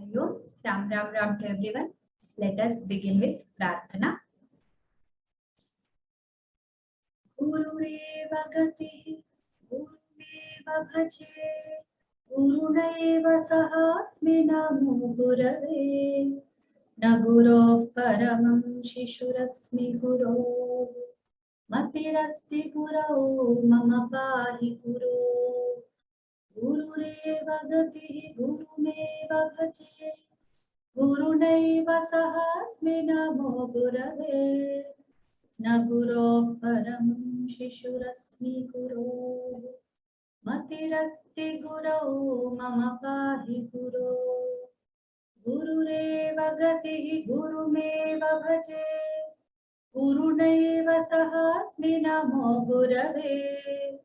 Hello, Ram Ram Ram to everyone. Let us begin with Prarthana. Gurureva gatihi, Gurumeva bhaje, Gurunaiva sahasmi namo Gurave, na Gurov paramam shishurasmi Guro, matirasti Gurau mama pahi Guro. Gurureva gatihi, Gurumeva bhaje, Gurunaiva sahasmi namo Gurave, na Guro param shishurasmi Guro, matirasti Gurau mama pahi Guro. Gurureva gatihi, Gurumeva bhaje, Gurunaiva sahasmi namo Gurave,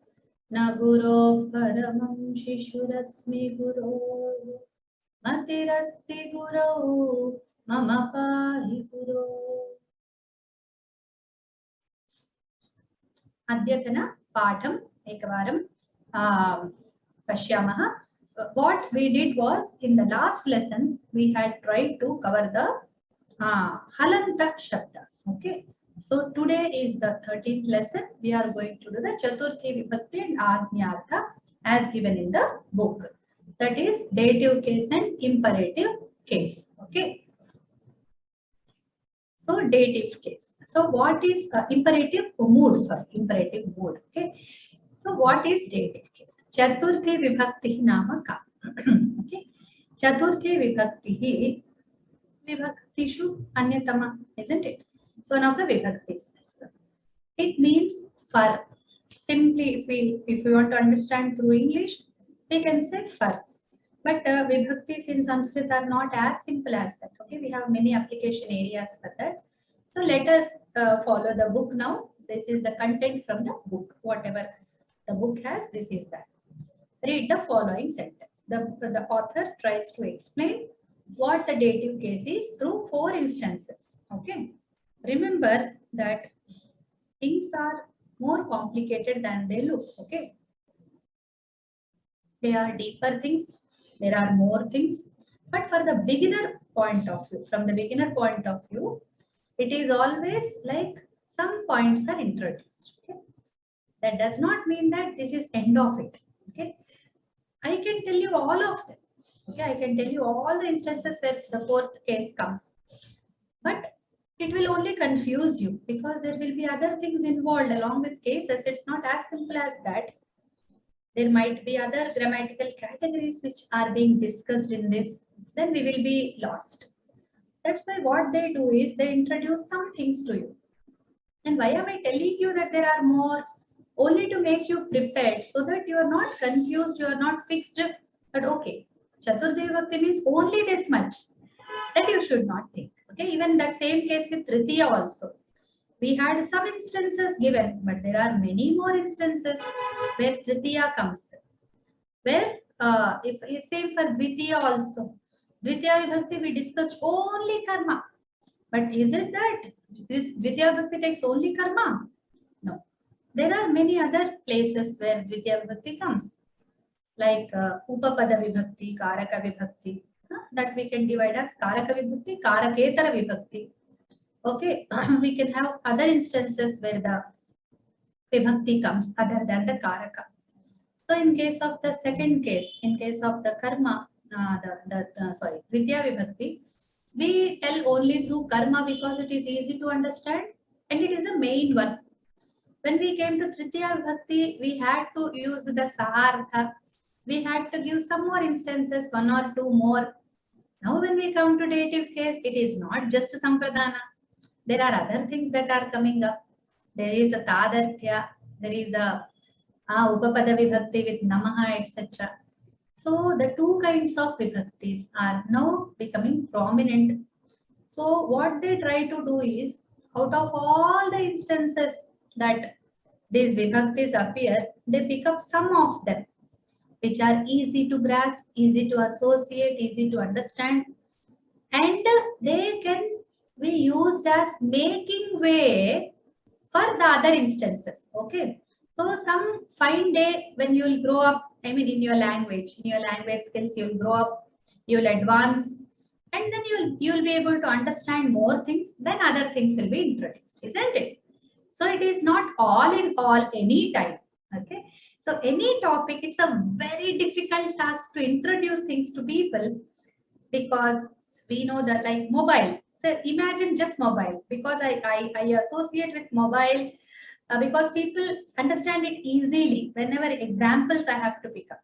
na Guro paramam shishurasmi Guro, matirasti Gurau mama pahi Guro. Adyatana Patham Ekavaram Pashyamaha. What we did was, in the last lesson, we had tried to cover the Halanta Shabdas. Okay. So today is the 13th lesson. We are going to do the Chaturthi Vibhakti and Ajnartha as given in the book. That is dative case and imperative case. Okay. So dative case. So what is imperative mood? Sorry, imperative mood. Okay. So what is dative case? Chaturthi vibhakti nama ka. Okay. Chaturthi vibhakti vibhaktishu anyatama, isn't it? So one of the vibhaktis. It means for. Simply, if we want to understand through English, we can say for. But vibhaktis in Sanskrit are not as simple as that. Okay, we have many application areas for that. So let us follow the book now. This is the content from the book. Whatever the book has, this is that. Read the following sentence. The author tries to explain what the dative case is through 4 instances. Okay. Remember that things are more complicated than they look. Okay. They are deeper things. There are more things. But for the beginner point of view, from the beginner point of view, it is always like some points are introduced. Okay? That does not mean that this is end of it. Okay? I can tell you all of them. Okay? I can tell you all the instances where the 4th case comes. But it will only confuse you because there will be other things involved along with cases. It's not as simple as that. There might be other grammatical categories which are being discussed in this. Then we will be lost. That's why what they do is they introduce some things to you. And why am I telling you that there are more? Only to make you prepared so that you are not confused, you are not fixed. But okay, Chaturthi Vibhakti means only this much. That you should not think. Okay, even that same case with Tritiya also. We had some instances given, but there are many more instances where Tritiya comes. Where if same for Dvitiya also. Dvitiya Vibhakti we discussed only karma. But is it that this Dvitiya Vibhakti takes only karma? No. There are many other places where Dvitiya Vibhakti comes. Like Upapada Vibhakti, Karaka Vibhakti. That we can divide as Karaka Vibhakti, Karaketara Vibhakti. Okay. We can have other instances where the Vibhakti comes other than the Karaka. So in case of the second case, in case of the karma, Vidya Vibhakti, we tell only through karma because it is easy to understand and it is the main one. When we came to Tritiya Vibhakti, we had to use the Sahartha. We had to give some more instances, 1 or 2 more. Now when we come to dative case, it is not just Sampradana. There are other things that are coming up. There is a Tadarthya, there is a Upapada Vibhakti with Namaha, etc. So the 2 kinds of Vibhaktis are now becoming prominent. So what they try to do is, out of all the instances that these Vibhaktis appear, they pick up some of them, which are easy to grasp, easy to associate, easy to understand. And they can be used as making way for the other instances. Okay. So some fine day when you will grow up, I mean in your language skills, you will grow up, you will advance, and then you'll be able to understand more things. Then other things will be introduced, isn't it? So it is not all in all any time. Okay. So any topic, it's a very difficult task to introduce things to people, because we know that, like mobile. So imagine just mobile, because I associate with mobile because people understand it easily whenever examples I have to pick up.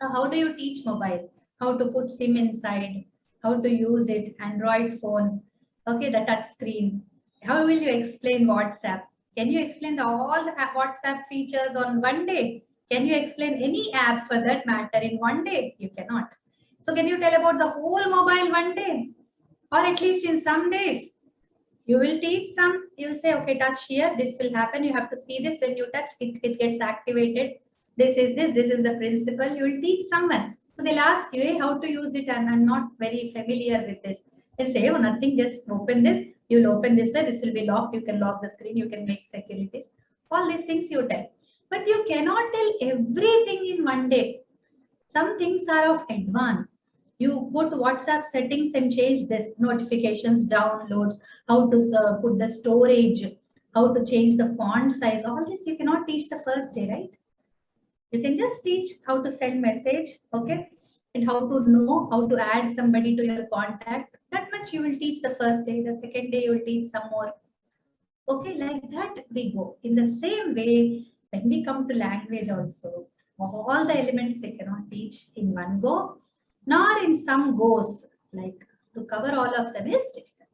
So how do you teach mobile? How to put SIM inside? How to use it? Android phone. Okay, the touch screen. How will you explain WhatsApp? Can you explain all the WhatsApp features on one day? Can you explain any app for that matter in one day? You cannot. So can you tell about the whole mobile one day? Or at least in some days? You will teach some, you will say, okay, touch here, this will happen. You have to see this. When you touch, it gets activated. This is the principle. You will teach someone. So they'll ask you, hey, how to use it, and I'm not very familiar with this. They'll say, oh, nothing, just open this. You'll open this way, this will be locked. You can lock the screen, you can make securities. All these things you tell. But you cannot tell everything in one day. Some things are of advance. You put WhatsApp settings and change this, notifications, downloads, how to put the storage, how to change the font size. All this you cannot teach the first day, right? You can just teach how to send message, okay, and how to know how to add somebody to your contact. That much you will teach the first day. The second day you will teach some more. Okay, like that we go. In the same way, when we come to language also, all the elements we cannot teach in one go, nor in some goes. Like to cover all of them is difficult.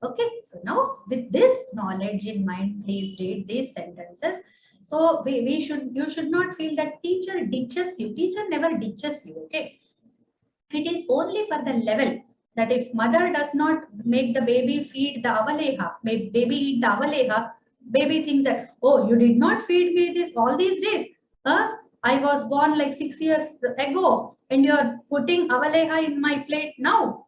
Okay, so now with this knowledge in mind, please read these sentences. So you should not feel that teacher ditches you. Teacher never ditches you. Okay, it is only for the level that if mother does not make the baby feed the avaleha, baby eat the avaleha, baby thinks that, oh, you did not feed me this all these days. I was born like 6 years ago and you're putting avaleha in my plate now.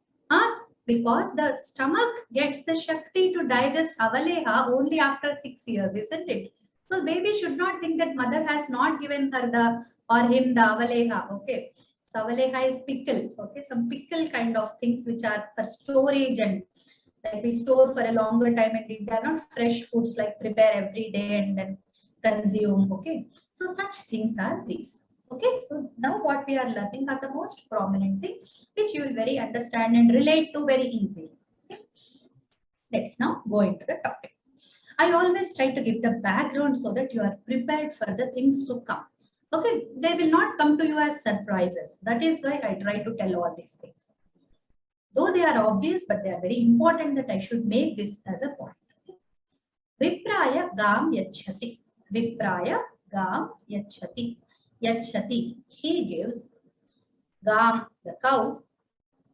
Because the stomach gets the shakti to digest avaleha only after 6 years, isn't it? So baby should not think that mother has not given her or him the avaleha. Okay. Savaleha is pickle, okay, some pickle kind of things which are for storage, and like we store for a longer time, and they are not fresh foods like prepare every day and then consume, okay. So such things are these, okay. So now what we are learning are the most prominent things which you will very understand and relate to very easily. Okay? Let's now go into the topic. I always try to give the background so that you are prepared for the things to come. Okay, they will not come to you as surprises. That is why I try to tell all these things. Though they are obvious, but they are very important that I should make this as a point. Vipraya gam yachati. Vipraya gam yachati. Yachati, he gives. Gam, the cow.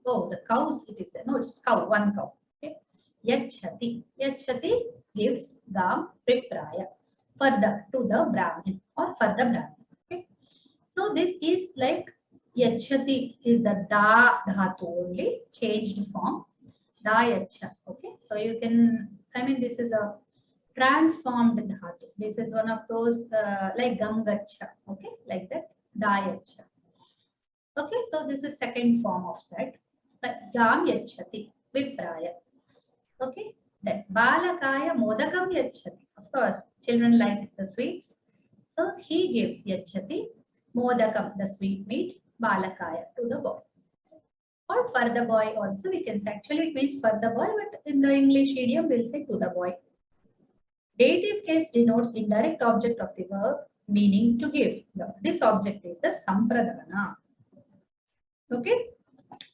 Oh, the cows, it is, no, it's cow, one cow. Okay. Yachati. Yachati gives gam vipraya to the Brahmin or for the Brahmin. So this is like yachati is the da dhatu only, changed form. Da yacha. Okay. So you can, I mean, this is a transformed dhatu. This is one of those like gam gacha. Okay. Like that. Da yacha. Okay. So this is second form of that. But gam yachati. Vipraya. Okay. Then balakaya modakam yachati. Of course, children like the sweets. So he gives yachati. Modakam, the sweet meat, balakaya, to the boy. Or for the boy also, we can say, actually it means for the boy, but in the English idiom, we'll say to the boy. Dative case denotes indirect object of the verb, meaning to give. This object is the sampradana. Okay.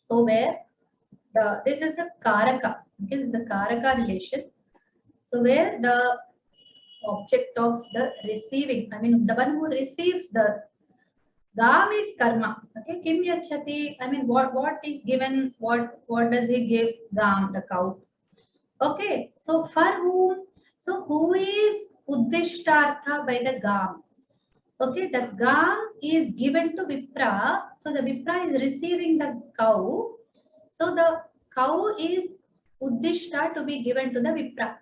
So where this is the karaka. Okay, this is the karaka relation. So where the object of the receiving, I mean the one who receives the Gam is karma. Okay, kim yachati. I mean, what is given? What does he give? Gam, the cow. Okay, so for whom? So who is uddishtartha by the gam? Okay, the gam is given to Vipra. So the Vipra is receiving the cow. So the cow is uddishta to be given to the Vipra,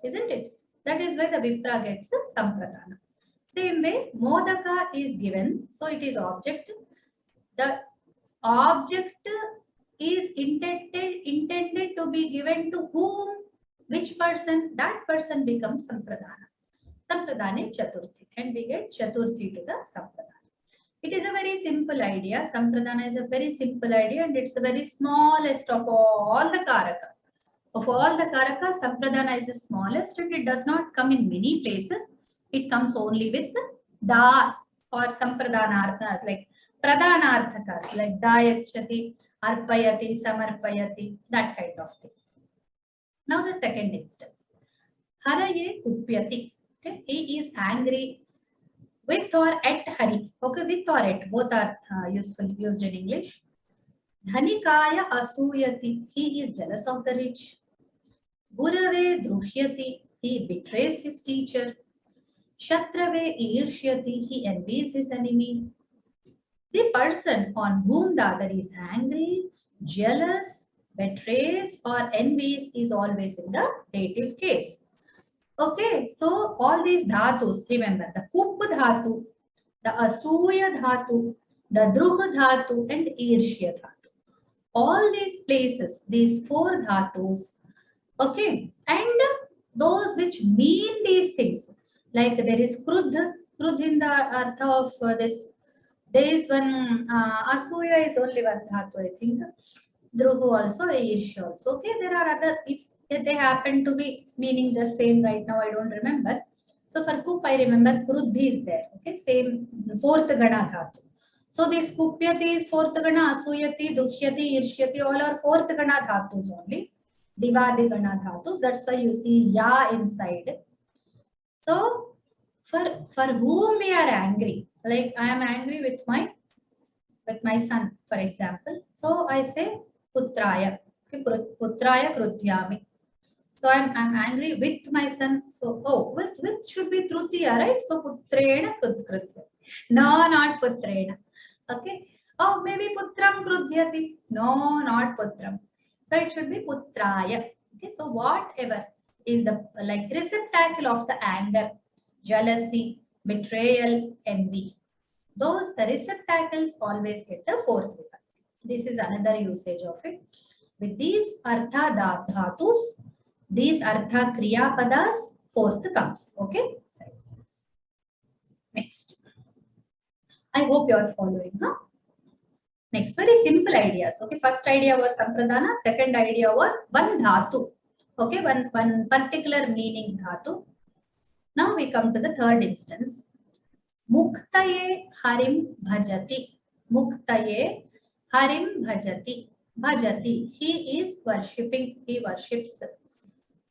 isn't it? That is why the Vipra gets the sampradana. Same way, modaka is given, so it is object. The object is intended to be given to whom, which person, that person becomes Sampradana. Sampradane Chaturthi, and we get Chaturthi to the Sampradana. It is a very simple idea. Sampradana is a very simple idea, and it's the very smallest of all the Karakas. Of all the Karakas, Sampradana is the smallest, and it does not come in many places. It comes only with Da or Sampradana like Pradhanarthakas, like Dayachati, Arpayati, Samarpayati, that kind of thing. Now the second instance. Haraye Kupyati. Okay? He is angry with or at Hari. Okay, with or at. Both are used in English. Dhanikaya Asuyati. He is jealous of the rich. Gurave Druhyati. He betrays his teacher. Shatrave Irshyati. He envies his enemy. The person on whom the other is angry, jealous, betrays or envies is always in the dative case. Okay, so all these dhatus, remember the kup dhatu, the asuya dhatu, the druh dhatu and irshya dhatu. All these places, these four dhatus, okay, and those which mean these things, like there is krudh in the artha of this. There is one asuya is only one dhatu, I think. Druhu also, Irsha also. Okay, there are other, if they happen to be meaning the same right now, I don't remember. So for kup, I remember kruddhi is there. Okay, same fourth gana dhatu. So this kupyati is fourth gana, asuyati, dukhyati, irshyati, all are fourth gana dhatus only. Divadi gana dhatus. That's why you see ya inside. So for whom we are angry, like I am angry with my son, for example. So I say putraya. Okay, putraya kruthyami. So I'm angry with my son. So with should be trutiya, right? So putrena krutya. No, not putrena. Okay. Oh, maybe putram krudhyati. No, not putram. So it should be putraya. Okay. So whatever is the like receptacle of the anger, jealousy, betrayal, envy. Those the receptacles always get the fourth vibhakti. This is another usage of it. With these artha dhatus, these artha kriya padas, fourth comes. Okay. Next. I hope you are following. Huh? Next, very simple ideas. Okay. First idea was sampradana. Second idea was one dhatu. Okay. One particular meaning dhatu. Now we come to the third instance. Muktaye harim bhajati. Muktaye harim bhajati. Bhajati. He is worshipping. He worships.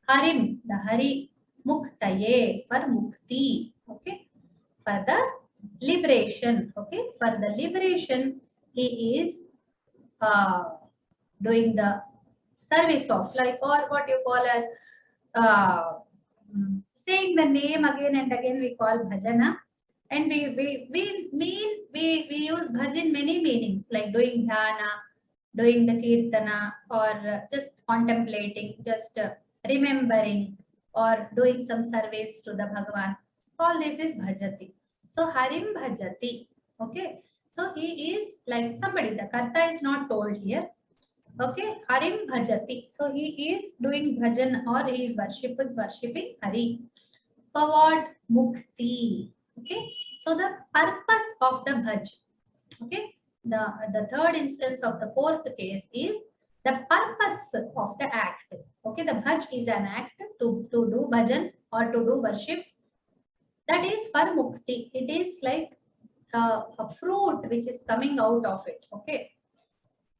Harim, the Hari. Muktaye, for mukti. Okay. For the liberation. Okay. For the liberation, he is doing the service of, like, or what you call as saying the name again and again, we call bhajana. And we use bhaj in many meanings, like doing dhyana, doing the kirtana, or just contemplating, just remembering, or doing some service to the Bhagavan. All this is bhajati. So harim bhajati. Okay. So he is like somebody, the karta is not told here. Okay. Harim bhajati. So he is doing bhajan, or he is worshipping Hari. For what? Mukti. Okay. So the purpose of the bhaj. Okay. The third instance of the fourth case is the purpose of the act. Okay. The bhaj is an act to do bhajan or to do worship. That is for mukti. It is like a fruit which is coming out of it. Okay.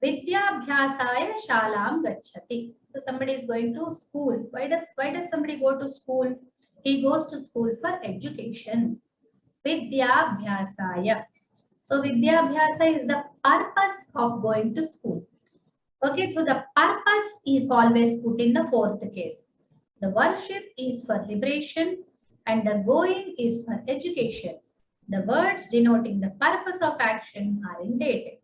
Vidyabhyasaya shalam gacchati. So somebody is going to school. Why does somebody go to school? He goes to school for education. Vidyabhyasaya. So Vidyabhyasa is the purpose of going to school. Okay, so the purpose is always put in the fourth case. The worship is for liberation and the going is for education. The words denoting the purpose of action are in dative.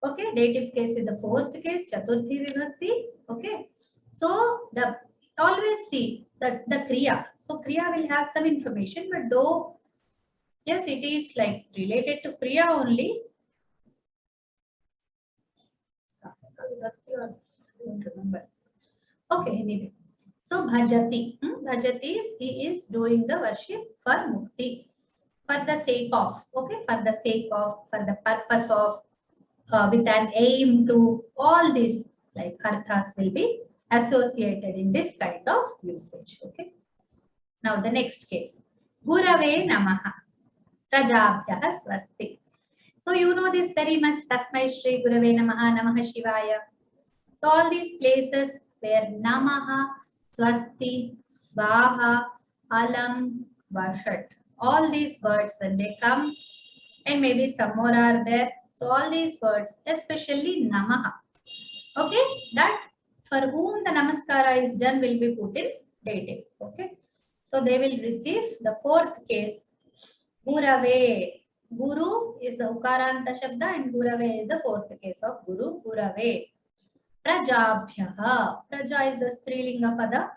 Okay, dative case is the fourth case, Chaturthi Vibhakti. Okay, so always see that the Kriya. So Kriya will have some information, but though yes, it is like related to Kriya only. Vibhakti or I don't remember. Okay, anyway. So bhajati. Bhajati is he is doing the worship for mukti, for the sake of, okay, for the sake of, for the purpose of, with an aim to, all these like arthas will be associated in this kind of usage. Okay. Now the next case. Gurave namaha. Prajabhyah swasti. So you know this very much. Tasmai Shri Gurave Namaha, Namaha Shivaya. So all these places where Namaha, Swasti, Swaha, Alam, Vashat, all these words when they come, and maybe some more are there. So all these words, especially Namaha, okay, that for whom the Namaskara is done will be put in dative. Okay, so they will receive the fourth case. Gurave. Guru is the Ukaranta Shabda and Gurave is the fourth case of Guru. Gurave. Prajabhyah. Praja is the Strilinga Pada.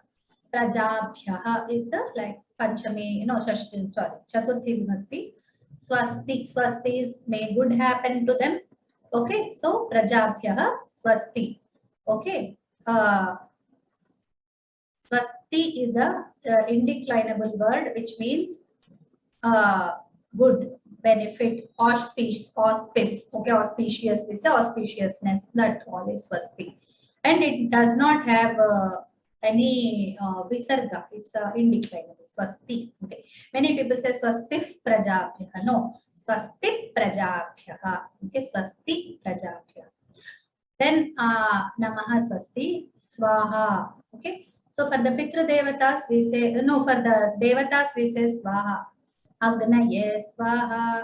Prajabhyah is the like Panchami, Shashti, sorry, Chaturthi Vibhakti. Swasti. Swasti is may good happen to them. Okay, so Prajabhyah Swasti. Okay. Swasti is a indeclinable word which means good, benefit, auspice, okay, auspicious, we say auspiciousness, that all is swasti. And it does not have any visarga, it's indeclinable, swasti. Okay. Many people say swastif prajabhyah. No, swasti prajabhyah. Okay, swasti prajabhyah. Then namaha swasti, swaha. Okay. So for the Pitra Devatas, we say, no, for the Devatas, we say swaha. Agnaye swaha.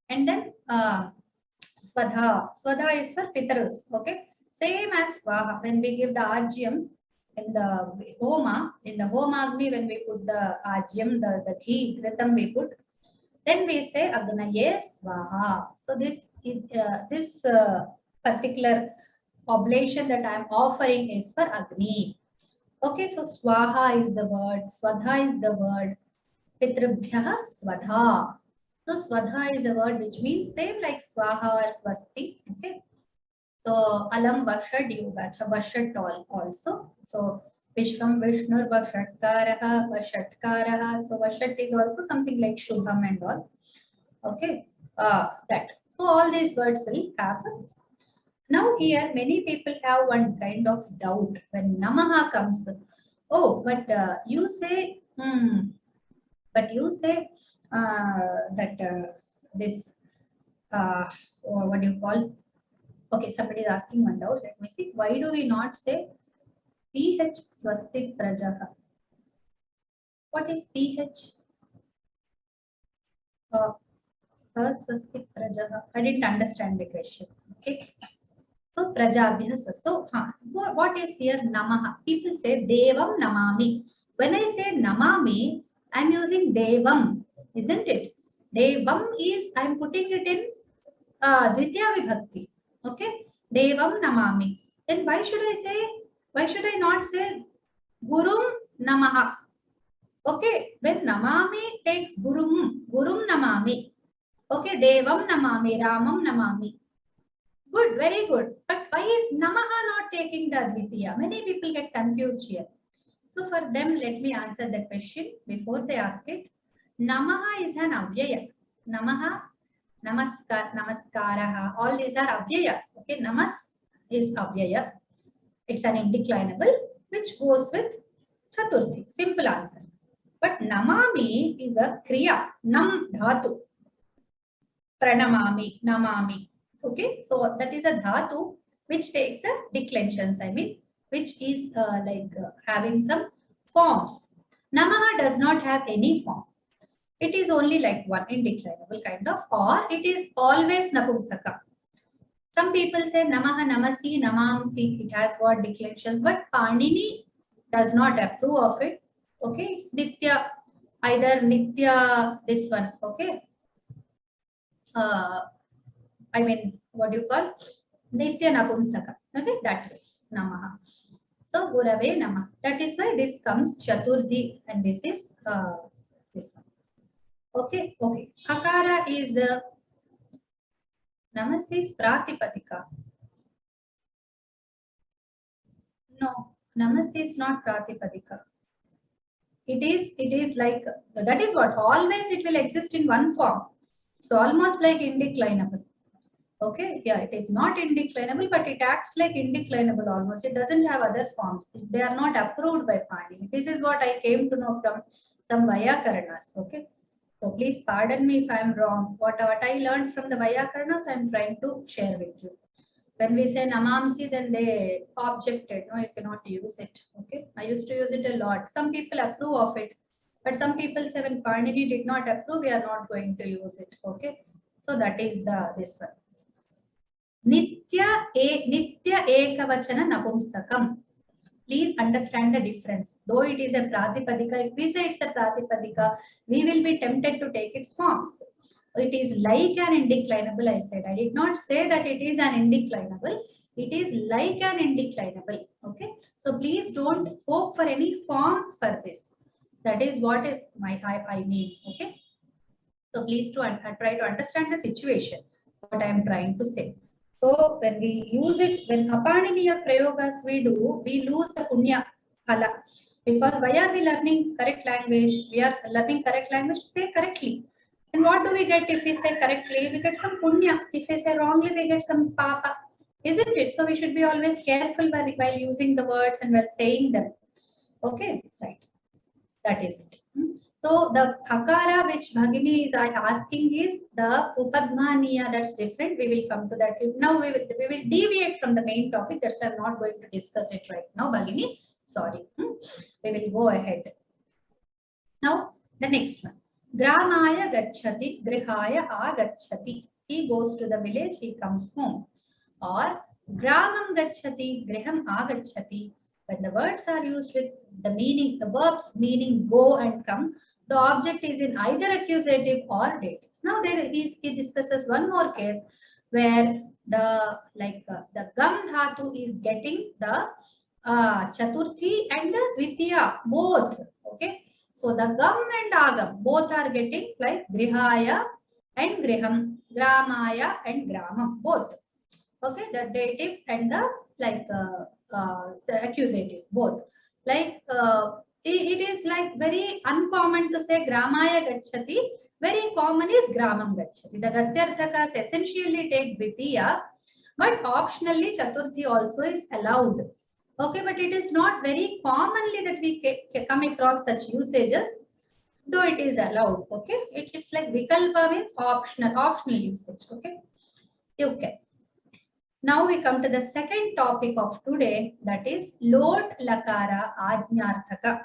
And then Swadha. Swadha is for Pitarus. Okay. Same as swaha. When we give the ajyam in the homa, in the homa agni, when we put the ajyam, the ghee, gritam we put, then we say Agnaye swaha. So this is this particular oblation that I am offering is for Agni. Okay, so swaha is the word, swadha is the word, pitrubhyah swadha. So swadha is a word which means same like swaha or swasti. Okay, so alam vashat yoga, vashat also. So Vishvam Vishnur Vashatkaraha, Vashatkaraha. So Vashat is also something like Shubham and all. Okay, that. So all these words will have this. Now here many people have one kind of doubt when Namaha comes. Oh, but you say, but you say that this, what do you call? Okay, somebody is asking one doubt. Let me see. Why do we not say PH swastik prajaha? What is PH? Swastik prajaha. I didn't understand the question. Okay. So prajabhyah. So what is here namaha? People say devam namami. When I say namami, I'm using devam, isn't it? Devam is I'm putting it in dvitiya vibhakti. Okay, devam namami. Then why should I say? Why should I not say gurum namaha? Okay, when namami takes gurum namami. Okay, devam namami, ramam namami. Good, very good. But why is namaha not taking the advitiya? Many people get confused here. So for them, let me answer the question before they ask it. Namaha is an avyaya. Namaha, namaskaraha, all these are avyayas. Okay, namas is avyaya. It's an indeclinable which goes with chaturthi. Simple answer. But namami is a kriya. Nam dhatu. Pranamami, namami. Okay, so that is a dhatu which takes the declensions, I mean, which is having some forms. Namaha does not have any form. It is only like one indeclinable kind of, or it is always napumsaka. Some people say namaha, namasi, namamsi, it has got declensions, but Panini does not approve of it. Okay, it's nitya, either nitya, this one, okay. I mean, what do you call? Nitya Napumsaka. Okay, that way. Namaha. So, Gurave Namah. That is why this comes Chaturthi and this is this one. Okay, okay. Akara is Namas is Pratipadika. No, namasi is not Pratipadika. It is like, that is what, always it will exist in one form. So almost like indeclinable. Okay, yeah, it is not indeclinable, but it acts like indeclinable almost. It doesn't have other forms. They are not approved by Pani. This is what I came to know from some Vyakaranas. Okay, so please pardon me if I am wrong. What I learned from the Vyakaranas, I am trying to share with you. When we say Namamsi, then they objected. No, you cannot use it. Okay, I used to use it a lot. Some people approve of it, but some people say when Panini did not approve, we are not going to use it. Okay, so that is this one. Nitya ekavachana napumsakam. Please understand the difference. Though it is a pratipadika, if we say it's a pratipadika, we will be tempted to take its forms. It is like an indeclinable, I said. I did not say that it is an indeclinable. It is like an indeclinable. Okay. So please don't hope for any forms for this. That is what is I mean. Okay. So please try to understand the situation, what I am trying to say. So when we use it, when apaniniya prayogas we do, we lose the punya phala. Because why are we learning correct language? We are learning correct language to say correctly. And what do we get if we say correctly? We get some punya. If we say wrongly, we get some papa. Isn't it? So we should be always careful while using the words and while saying them. Okay, right. That is it. So the Hakara which Bhagini is asking is the Upadmaniya, that's different. We will come to that. Now we will deviate from the main topic. That's why I'm not going to discuss it right now, Bhagini. Sorry. We will go ahead. Now the next one. Gramaya gacchati, grihaya agacchati. He goes to the village, he comes home. Or Gramam gacchati, griham agacchati. When the words are used with the meaning, the verbs meaning go and come, the object is in either accusative or dative. Now he discusses one more case where the gam dhatu is getting the chaturthi and the dvitiya both. Okay, so the gam and agam both are getting like grihaya and griham, gramaya and gramam both. Okay, the dative and the accusative both. Like it is like very uncommon to say gramaya gacchati. Very common is gramam gacchati. The gastyarthakas essentially take dvitiya, but optionally chaturthi also is allowed. Okay, but it is not very commonly that we come across such usages, though it is allowed. Okay, it is like vikalpa means optional usage. Okay, okay. Now we come to the second topic of today, that is lot lakara ajnarthaka.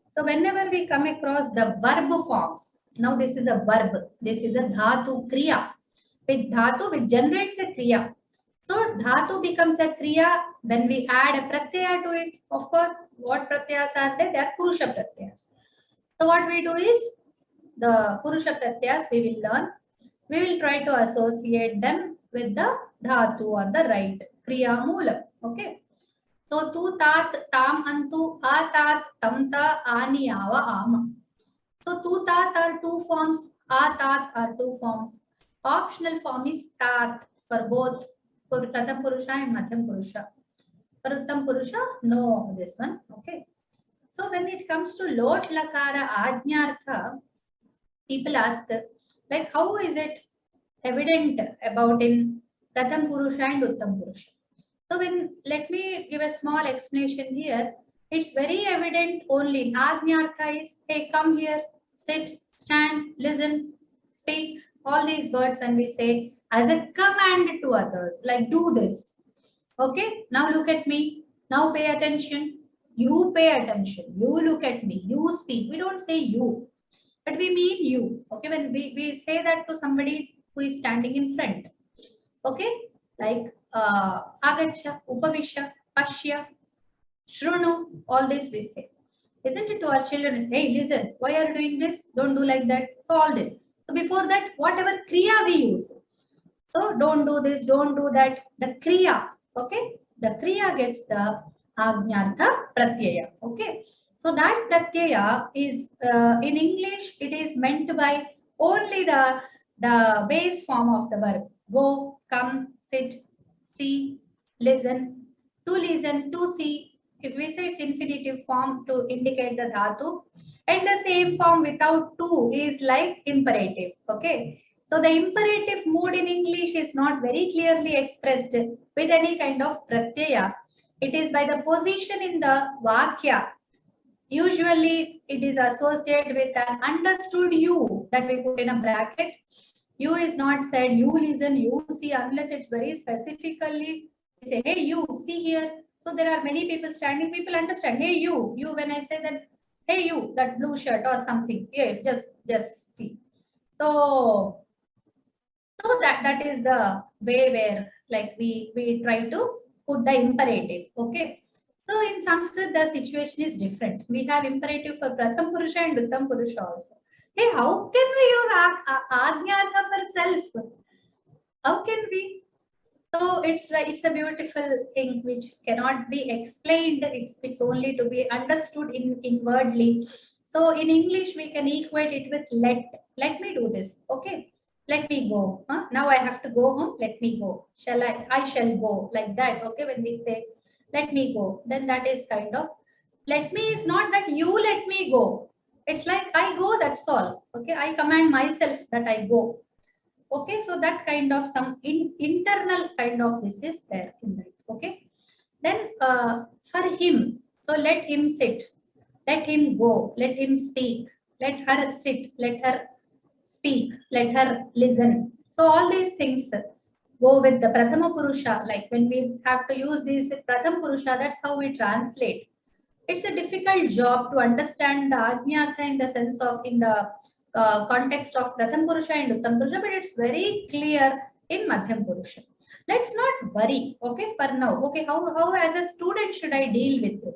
So whenever we come across the verb forms, now this is a verb, this is a dhatu kriya. With dhatu, which generates a kriya. So dhatu becomes a kriya when we add a pratyaya to it. Of course, what pratyayas are there? They are purusha pratyayas. So what we do is, the purusha pratyayas we will learn. We will try to associate them with the dhatu or the right kriya moolam. Okay. So tu tat tam antu atat tamta ani ava ama. So tu tat are two forms, atat are two forms. Optional form is tat for both pratham purusha and madhyam purusha. For uttam purusha, no this one. Okay. So when it comes to lot lakara ajnartha, people ask like how is it evident about in Pratham Purusha and Uttam Purusha. So let me give a small explanation here. It's very evident only in Ajnartha is, hey, come here, sit, stand, listen, speak, all these words when we say as a command to others, like do this. Okay, now look at me, now pay attention, you pay attention, you look at me, you speak. We don't say you, but we mean you. Okay, when we say that to somebody who is standing in front. Okay, like agacha, upavisha, pashya, shrunu, all this we say. Isn't it to our children? Hey, listen, why are you doing this? Don't do like that. So all this. So before that, whatever kriya we use. So don't do this, don't do that. The kriya, okay? The kriya gets the ajnartha pratyaya. Okay. So that pratyaya is in English, it is meant by only the base form of the verb. Go, come, sit, see, listen, to see, if we say it's infinitive form to indicate the dhatu, and the same form without to is like imperative. Okay. So the imperative mood in English is not very clearly expressed with any kind of pratyaya. It is by the position in the vakya. Usually it is associated with an understood you that we put in a bracket. You is not said, you listen, you see, unless it's very specifically say, hey, you see here. So there are many people standing, people understand, hey, you, when I say that, hey, you, that blue shirt or something, yeah, just see. So that is the way where like we try to put the imperative. Okay. So in Sanskrit, the situation is different. We have imperative for Pratham Purusha and Uttam Purusha also. Hey, how can we use Ajnata for self? How can we? So it's a beautiful thing which cannot be explained. It's only to be understood inwardly. So in English, we can equate it with let. Let me do this. Okay. Let me go. Huh? Now I have to go home. Let me go. Shall I? I shall go. Like that. Okay. When we say let me go, then that is kind of let me is not that you let me go. It's like I go. That's all. Okay. I command myself that I go. Okay, so that kind of some internal kind of this is there in that. Okay, then for him, so let him sit, let him go, let him speak, let her sit, let her speak, let her listen. So all these things go with the Prathama Purusha. Like when we have to use these with Prathama Purusha, that's how we translate. It's a difficult job to understand the Ajnata in the sense of in the context of Pratham Purusha and Uttam Purusha, but it's very clear in Madhyam Purusha. Let's not worry, okay, for now. Okay, how as a student should I deal with this?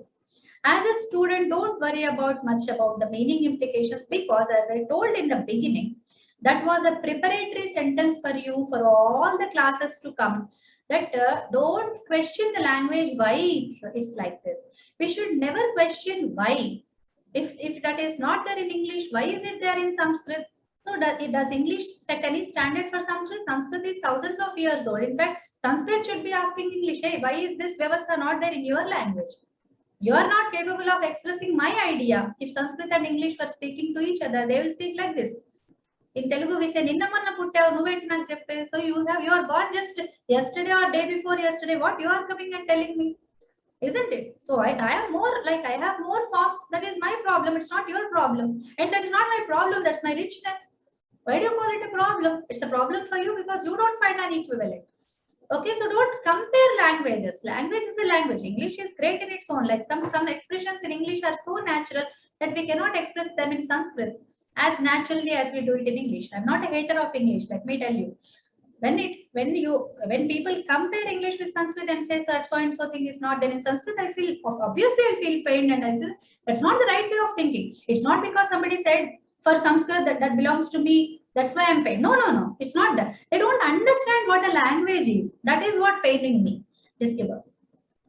As a student, don't worry about much about the meaning implications because as I told in the beginning, that was a preparatory sentence for you for all the classes to come. That don't question the language why it's like this. We should never question why. If that is not there in English, why is it there in Sanskrit? So does English set any standard for Sanskrit? Sanskrit is thousands of years old. In fact, Sanskrit should be asking English, hey, why is this vyavastha not there in your language? You are not capable of expressing my idea. If Sanskrit and English were speaking to each other, they will speak like this. In Telugu, we say, Ninna manna puttavu, nuventi నాకు చెప్పే. So you are born just yesterday or day before yesterday. What you are coming and telling me? Isn't it? So I am more like I have more forms. That is my problem. It's not your problem. And that is not my problem. That's my richness. Why do you call it a problem? It's a problem for you because you don't find an equivalent. Okay, so don't compare languages. Language is a language. English is great in its own. Like some expressions in English are so natural that we cannot express them in Sanskrit as naturally as we do it in English. I'm not a hater of English. Let me tell you. When people compare English with Sanskrit and say such so and so thing is not there in Sanskrit, I feel obviously I feel pained and I feel that's not the right way of thinking. It's not because somebody said for Sanskrit that belongs to me. That's why I'm pained. No. It's not that. They don't understand what a language is. That is what paining me. Just give up.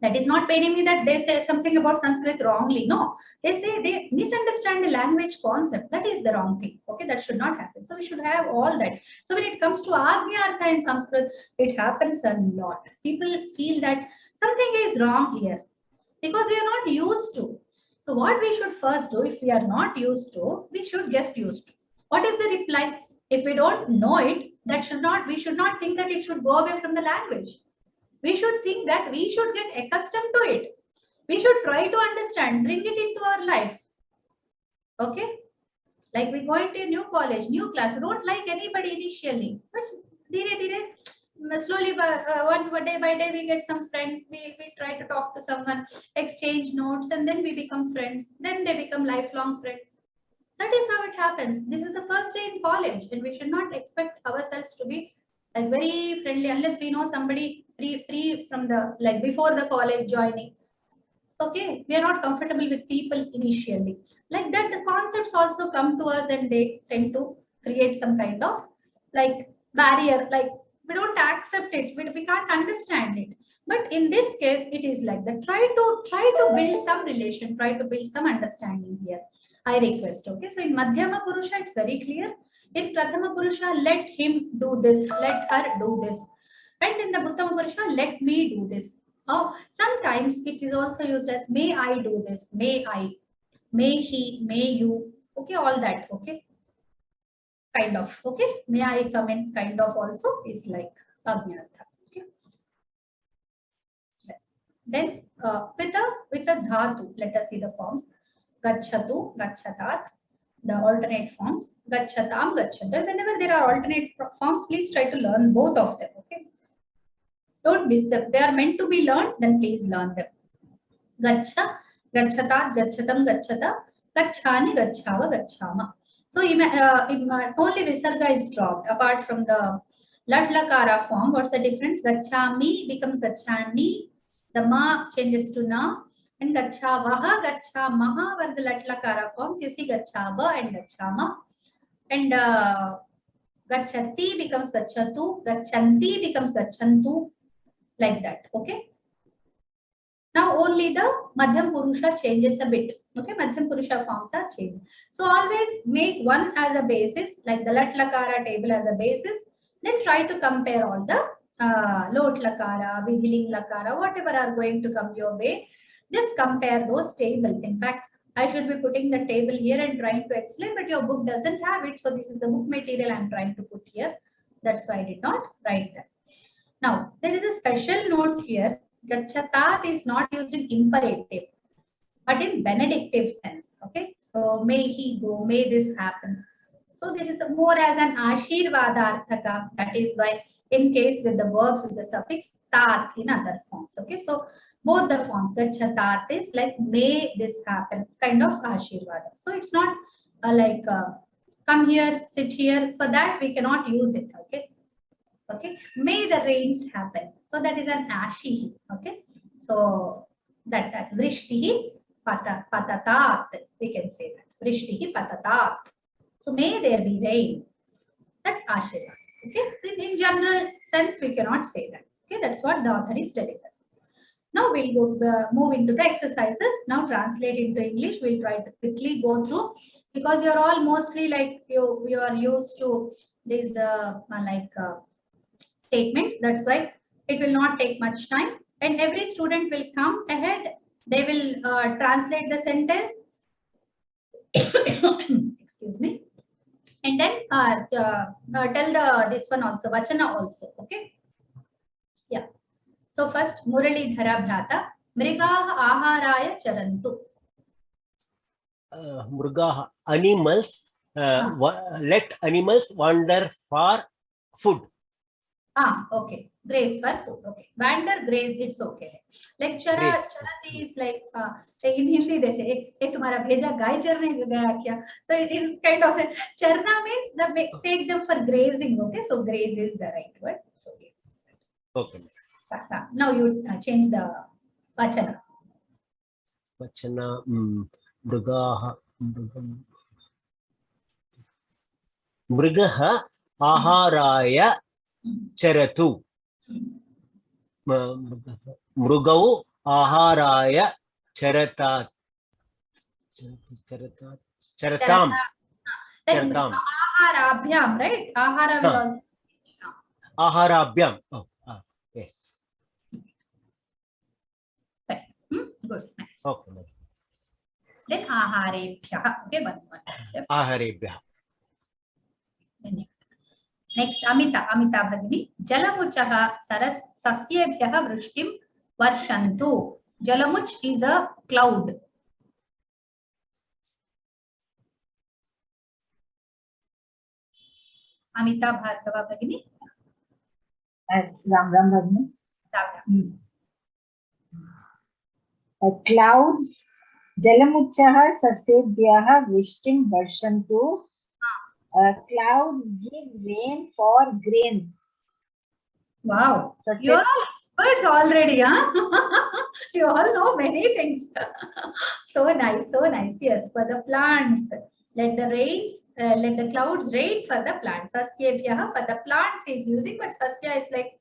That is not paining me that they say something about Sanskrit wrongly. No, they say they misunderstand the language concept. That is the wrong thing. Okay, that should not happen. So we should have all that. So when it comes to Agnyartha in Sanskrit, it happens a lot. People feel that something is wrong here because we are not used to. So what we should first do, if we are not used to, we should get used to. What is the reply? If we don't know it, we should not think that it should go away from the language. We should think that we should get accustomed to it. We should try to understand, bring it into our life. Okay? Like we go into a new college, new class. We don't like anybody initially. But slowly, one day by day, we get some friends. We try to talk to someone, exchange notes, and then we become friends. Then they become lifelong friends. That is how it happens. This is the first day in college, and we should not expect ourselves to be like very friendly unless we know somebody pre from the like before the college joining. Okay, we are not comfortable with people initially. Like that, the concepts also come to us and they tend to create some kind of like barrier. Like we don't accept it, we can't understand it. But in this case, it is like that. Try to build some relation, try to build some understanding here. I request. Okay, so in Madhyama Purusha, it's very clear. In Prathama Purusha, let him do this, let her do this. And in the Uttama Purusha, let me do this. Oh, sometimes it It is also used as may I do this, may I, may he, may you. Okay, all that. Okay, kind of. Okay, may I come in? Kind of also is like Agnartha. Okay. Then with the dhatu, let us see the forms. Gachatu, gachatat, the alternate forms. Gachatam, gachantu. Whenever there are alternate forms, please try to learn both of them. Okay. Don't miss them. They are meant to be learned, then please learn them. Gacha, gachatat, gachatam, gachata, gachani, gachava, gachama. So only visarga is dropped apart from the lat lakara form. What's the difference? Gachami becomes gachani. The ma changes to na. And gachavaha, gachamaha were the lat lakara forms. You see gachava and gachama. And gachati becomes gachatu. Gachanti becomes gachantu. Like that. Okay. Now only the Madhyam Purusha changes a bit. Okay, Madhyam Purusha forms are changed. So always make one as a basis, like the Lat Lakara table as a basis. Then try to compare all the Lot Lakara, Vidhiling Lakara, whatever are going to come your way. Just compare those tables. In fact, I should be putting the table here and trying to explain, but your book doesn't have it. So this is the book material I'm trying to put here. That's why I did not write that. Now, there is a special note here. Gachatat is not used in imperative, but in benedictive sense. Okay, so may he go, may this happen. So there is a more as an ashirvadarthaka. That is why, in case with the verbs with the suffix tat in other forms. Okay, so both the forms gachatat is like may this happen, kind of ashirvada. So it's not like come here, sit here. For that we cannot use it. Okay. Okay, may the rains happen. So that is an ashihi. Okay, so that vrishtihi patatat. We can say that vrishtihi patatat. So may there be rain. That's ashirvad. Okay, so in general sense we cannot say that. Okay, that's what the author is telling us. Now we'll go move into the exercises. Now translate into English. We'll try to quickly go through because you're all mostly like you are used to these statements. That's why it will not take much time, and every student will come ahead. They will translate the sentence. Excuse me, and then tell this one also, vachana also. Okay, yeah. So first, Muralidhara Bhrata, Mrigaha Aharaya Charantu. Mrigaha, animals, let animals wander for food. Okay. Graze for food. Okay. Wander, graze, it's okay. Like charati is like in Hindi they say, "Hey, tumhara bheja गाय चरने गया क्या?" So it is kind of a charna means take them for grazing. Okay, so graze is the right word. So okay. Now you change the vachana. Vachana, mrigaha, mrigaha aharaya charatu. Mrugau aharaya charatat. Charatam. Charatam. Aharabhyam, right? Ahara will also. Aharabhyam. Oh, yes. Right. Good. Nice. Okay. Then aharebhyah. Okay, one step. Aharebhyah. Next, Amita Bhagini. Jalamuchaha saras sasyebhyah vrishtim varshantu. Jalamuch is a cloud. Amita Bhargava Bhagini. Ram Bhagini. Clouds. Jalamuchaha sasyebhyah vrishtim varshantu. Clouds give rain for grains. Wow, you are all experts already, huh? You all know many things. So nice, so nice. Yes, for the plants, let the clouds rain for the plants. Sasyebhyah for the plants is using, but sasya is like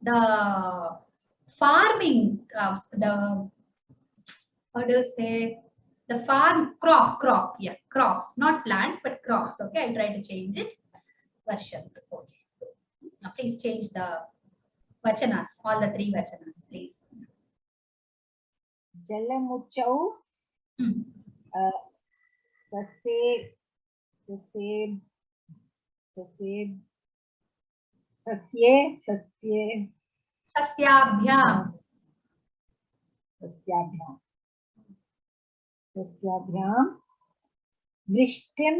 the farming of the, how do you say? The farm crop, yeah, crops, not plants, but crops. Okay, I'll try to change it. Varshantu. Okay. Now please change the vachanas, all the three vachanas, please. Jalamuchau. Sasyabhyam Vrishtim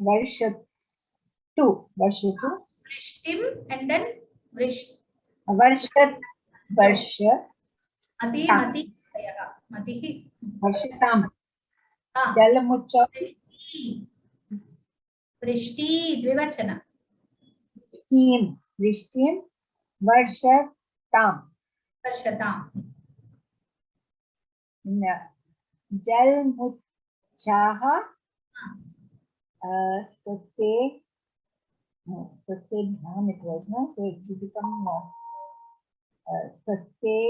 Varshatu. Vrishtim and then Varshat. Mati. Varshatam. Jalamuchau. Vrishti dvivachana. Vrishtim Varshatam. Jalmuchaha Sasyabhyam it was, no? So it will become Sasyai.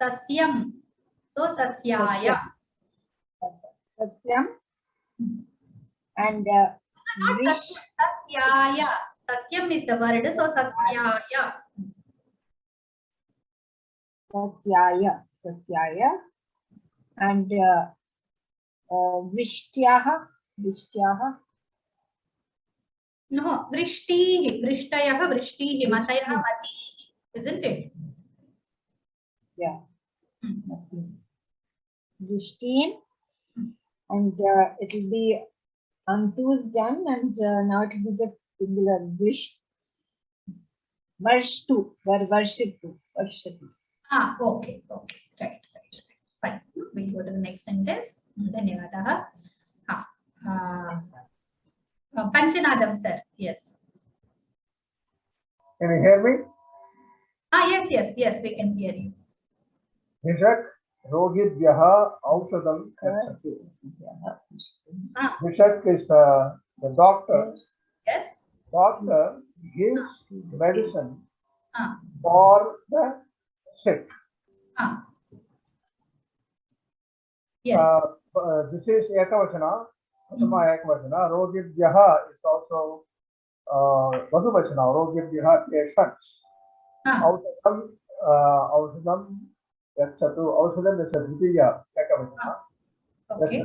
Sasyam. So sasyaya. Sasyam. And Not sasyaya. Sasyam is the word, so sasyaya. Sasyaya. And Vishtyaha. No, Vrishtihi. Vrishtayah, Vrishtihi. Matayah, Mati. Isn't it? Yeah. Vrishtin. And it will be Antu is done, and now it will be just singular. Varshtu. Varshatu. Okay. Right. Fine. We'll go to the next sentence. Dhanyavadaha. Panchanadam, sir. Yes. Can you hear me? Yes, we can hear you. Vishak Rogibhyaha Aushadam Gachatu. Vishak is the doctor. Yes. Doctor gives medicine for the sick. Yes. This is Ekavachana. Ekavachana. Rogibhyaha is also Bahuvachana. Rogibhyaha patients. Aushadam Gachatu. Aushadam is a Trutiya. Ekavachana. Okay.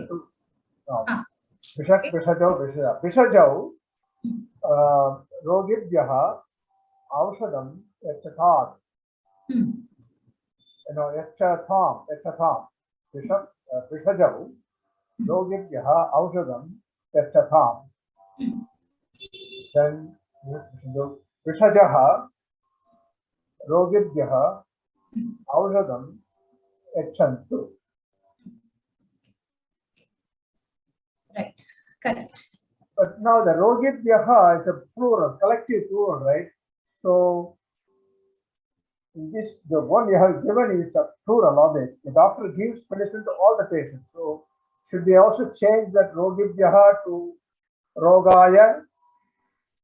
Vishak Vishajau Rogibhyaha Aushadam Yachatat. Yachatam. Vishak Vishajau Rogibhyaha Aushadam Yachatam. Then Vishajaha Rogibhyaha Aushadam Yachantu. Right. Correct. But now the Rogibhyaha is a plural, collective plural, right? So this, the one you have given is a plural always. The doctor gives medicine to all the patients. So should we also change that Rogibhyaha to Rogaya?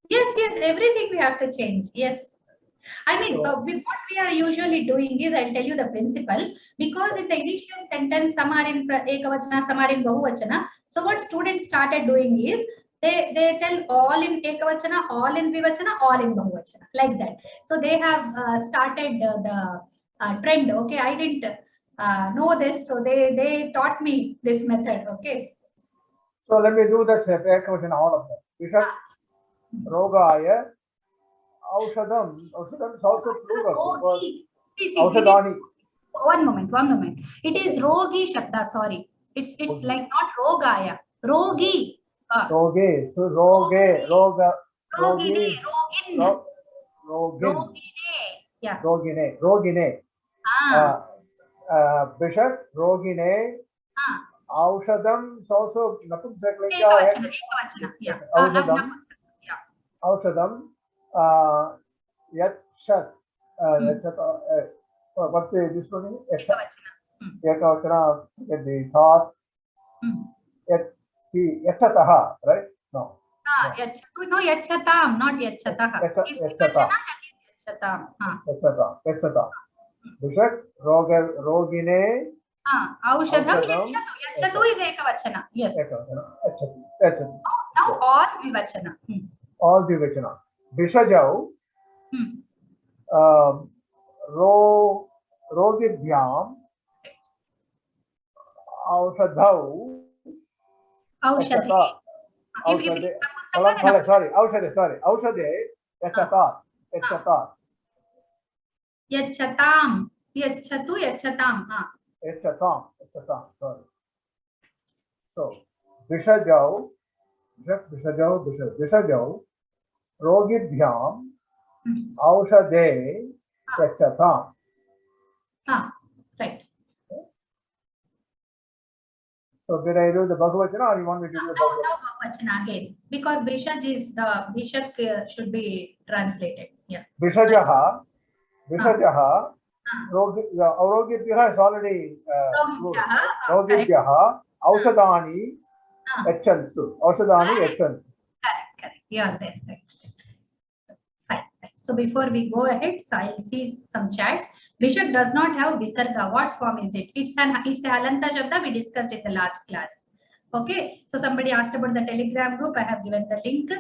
Yes, everything we have to change. Yes. I mean, what we are usually doing is, I'll tell you the principle, because in the initial sentence, some are in Ekavachana, some are in Bahuvachana. So what students started doing is, they tell all in Ekavachana, all in Vivachana, all in Bahuvachana, like that. So they have started the trend. Okay, I didn't know this, so they taught me this method. Okay. So let me do that, Ekavachana, all of them. Vishak Rogaya. Aushadam is also plural. Aushadani. One moment. It is Rogi Shabda, sorry. It's like not Rogaya. Rogi. Roge. So Roge. Roga. Rogine. Yeah. Rogine. Bishop Rogine. Aushadam is also Ekavachana. Yeah. Aushadam. Yachat. What's this one? Ekavachana. Get the thought. Yachataha, right? No. No, Yachatam, not Yachataha. Yachatam. Bishak Rogine. Aushadam Yachatu. Yachatu is Ekavachana. Yes. Yachatu. Now all Vivachana. All Vivachana. Bishajau. Rogibhyam Aushadau Aushadhi. Yachata. If it Aushade. is Napunsaka, Sorry. Aushade. Yachata. Yachata. Yachatam. Yachatu, Yachatam. Yachatam. Sorry. So, Bishajau. Bishajau. Rogibhyam Aushade Yachatam. Right. So did I do the Bhagavachana or you want me to do the Bhagavachana? No Bhagavachana again, because Bishaj is the Bishak should be translated. Yeah. Bishajaha. Aurogibhyaha is already Rogibhyaha. Aushadani Yachantu. Aushadani Yachantu. Correct. You are there. Right. Fine. So before we go ahead, so I'll see some chats. Bishak does not have visarga. What form is it? It's a halanta shabda we discussed in the last class. Okay. So somebody asked about the Telegram group. I have given the link.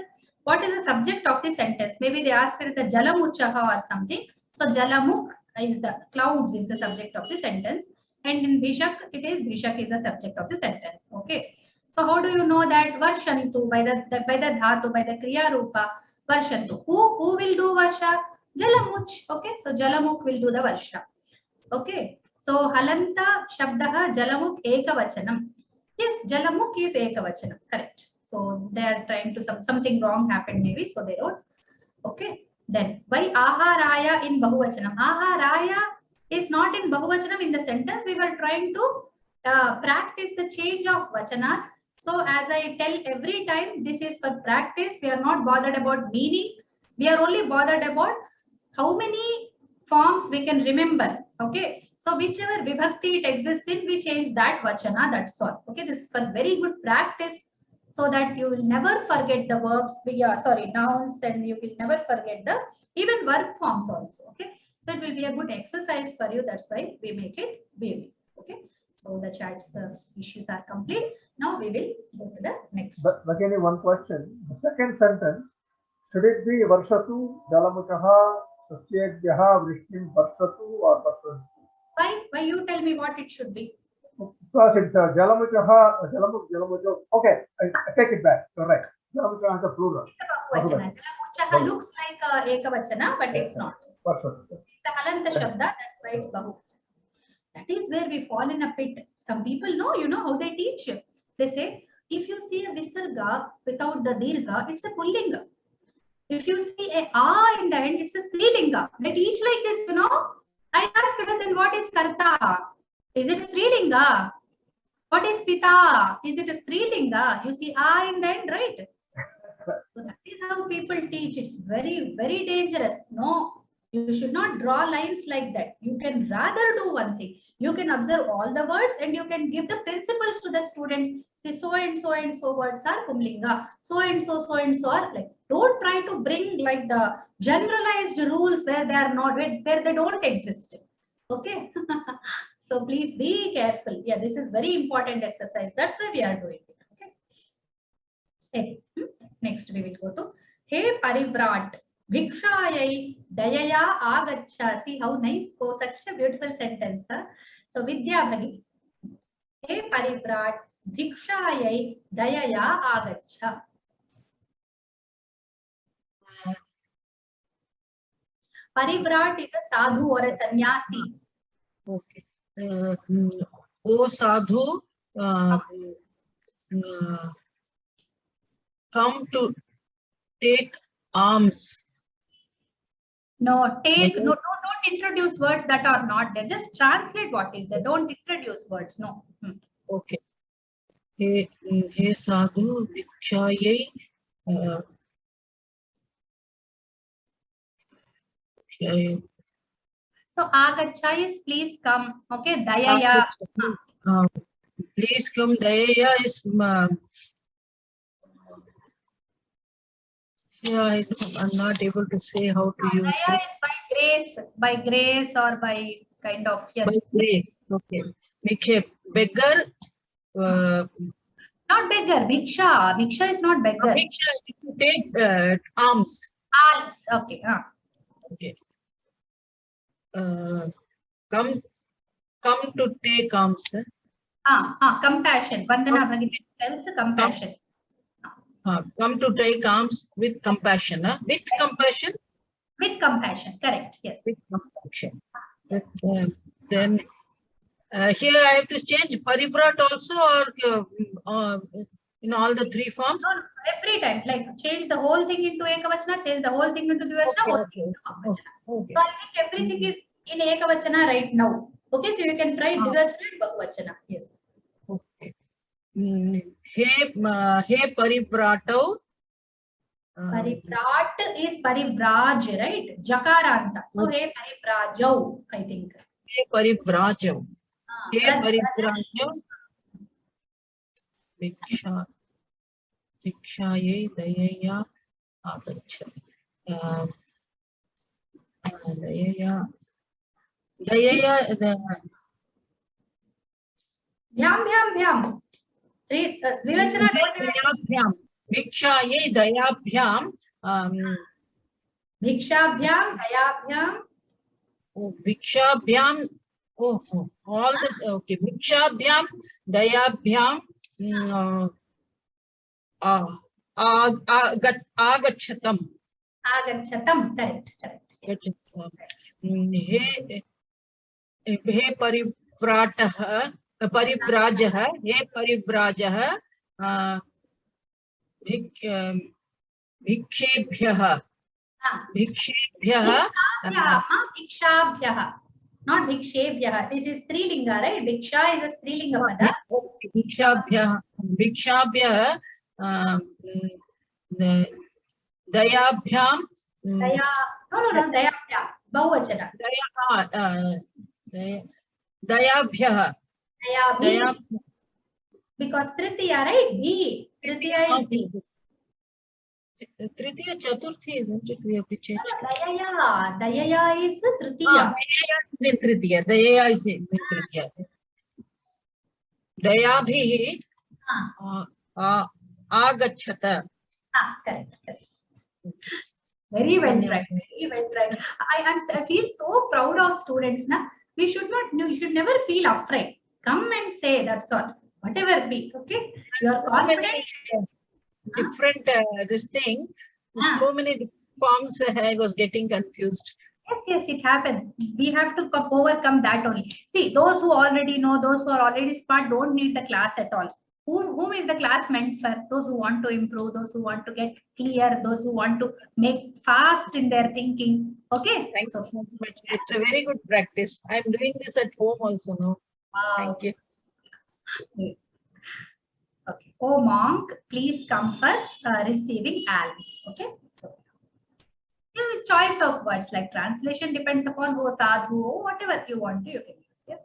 What is the subject of the sentence? Maybe they asked for the Jalamuchaha or something. So Jalamukh is the clouds is the subject of the sentence. And in Bishak, it is Bishak is the subject of the sentence. Okay. So how do you know that Varshantu by the dhatu, by the Kriya Rupa? Varshantu. Who will do Varsha? Jalamuch. Okay. So Jalamukh will do the Varsha. Okay. So Halanta Shabdaha Jalamukh Ekavachanam. Yes, Jalamukh is Ekavachanam. Correct. So they are trying to something wrong happened maybe. So they wrote. Okay. Then why Aharaya in Bahuvachanam? Aharaya is not in Bahuvachanam in the sentence. We were trying to practice the change of vachanas. So as I tell every time, this is for practice. We are not bothered about meaning. We are only bothered about how many forms we can remember. Okay. So whichever vibhakti it exists in, we change that vachana. That's all. Okay. This is for very good practice, so that you will never forget the verbs. Nouns, and you will never forget the even verb forms also. Okay. So it will be a good exercise for you. That's why we make it BB. Okay. So the chat's issues are complete. Now we will go to the next. But again, one question. The second sentence, should it be Varshatu, Jalamuchaha, Sasyebhyaha, Vrishnim, Varshatu or Varshantu? Why you tell me what it should be? Because it's Jalamuchaha, Jalamuchaha. Okay, I take it back. You're right. Jalamuchaha is a plural. Jalamuchaha looks like Ekavachana, but it's not. Varshatu. It's a Halanta Shabda, that's why it's Bahuvachana. That is where we fall in a pit. Some people know, you know how they teach. They say, if you see a visarga without the dirgha, it's a pullinga. If you see a a in the end, it's a strilinga. They teach like this, you know. I asked her, then what is karta? Is it a strilinga? What is pita? Is it a strilinga? You see a in the end, right? So that is how people teach. It's very, very dangerous. No, you should not draw lines like that. You can rather do one thing. You can observe all the words and you can give the principles to the students. Say so and so words are pumlinga. So and so are like. Don't try to bring like the generalized rules where they are not, where they don't exist. Okay. So please be careful. Yeah, this is very important exercise. That's why we are doing it. Okay. Next we will go to Hey Parivrat Vikshayai Dayaya Agacha. See how nice. Oh, such a beautiful sentence. Huh? So Vidya Bhagi. Hey Parivrat Vikshayai Dayaya Agacha. Parivrat is a sadhu or a sannyasi. Okay. O sadhu, come to take alms. No, don't introduce words that are not there. Just translate what is there. Don't introduce words. No. Okay. Hey sadhu, vikshayai. So agacha is please come. Okay, dayaya. Please come. Dayaya is yeah, I'm not able to say how to use Daya it. is by grace or by kind of yes. By grace. Okay. Make beggar. Not beggar. Bhiksha. Bhiksha is not beggar. Bhiksha, take alms. Alms. Okay. Okay. come to take arms. Compassion. Vandana Bhagini tells compassion. Come to take arms with compassion. With compassion. With compassion. Correct. Yes. With compassion. Then here I have to change parivrat also, or in all the three forms. No, every time, like change the whole thing into ekavachana, change the whole thing into dvivachana, whole thing into bahuvachana. Okay. So I think everything is in ekavachana right now. Okay, so you can try dvivachana and bahuvachana. Yes. Okay. He parivratau. Parivrat is parivraj, right? Jakaranta. So he parivrajau, I think. He parivrajau. He parivrajau. Vikshaye dayaya agacha. Dayaya. Bhyam. Dvivachana. Dayabhyam. Vikshaye dayabhyam. Bhikshabhyam, dayabhyam. Vikshabhyam. All the okay. Vikshabhyam, dayabhyam. Agachatam. Correct. He parivratah, parivrajah, he parivrajah, vikshebhyah, Vikshabhyah, not vikshebhyah. This is strilinga, right? Viksha is a strilinga pada. Vikshabhyah, dayabhyam. Dayabhyam. Bahuvachana. Dayabhyah. Because Tritiya, right? B. Tritiya is B. Tritiya Chaturthi, isn't it? We have to change. Dayaya is Tritiya. Dayaya is in Tritiya. Dayabhihi agachata. Correct. Very well tried. I feel so proud of students. You should never feel afraid. Come and say, that's all. Whatever be, okay? You are confident. Different this thing. So many different forms. I was getting confused. Yes, it happens. We have to overcome that only. See, those who already know, those who are already smart, don't need the class at all. Whom is the class meant for? Those who want to improve, those who want to get clear, those who want to make fast in their thinking. Okay. Thank you so much. It's a very good practice. I'm doing this at home also now. Thank you. Okay. Oh monk, please come for receiving alms. Okay. So, choice of words, like translation depends upon who sadhu, whatever you want to, you can use. Yeah.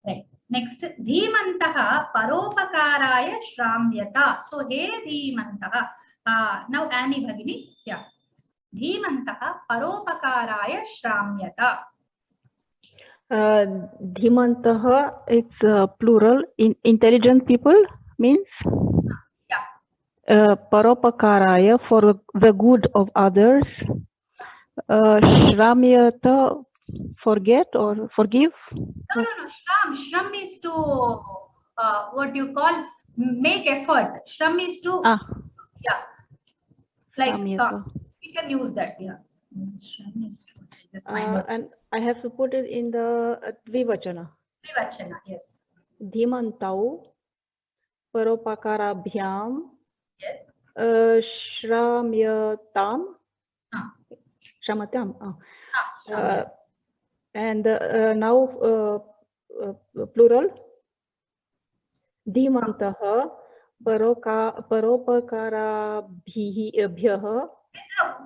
Right. Next, Dhimantaha Paropakaraya Shramyata. So, hey Dhimantaha. Now, Annie Bhagini. Yeah. Dhimantaha Paropakaraya Shramyata. Dhimantaha, it's plural. Intelligent people means? Yeah. Paropakaraya, for the good of others. Shramyata, forget or forgive? No. Shram is to, what you call, make effort. Shram is to, yeah. Like, we can use that, yeah. Shram is to, just find out. And I have to put it in the dvivachana. Dvivachana, yes. Dhimantau, paropakarabhyam, yes. Shramyatam. Shamatam. And now plural. Dhimantaha paropakarabhyah.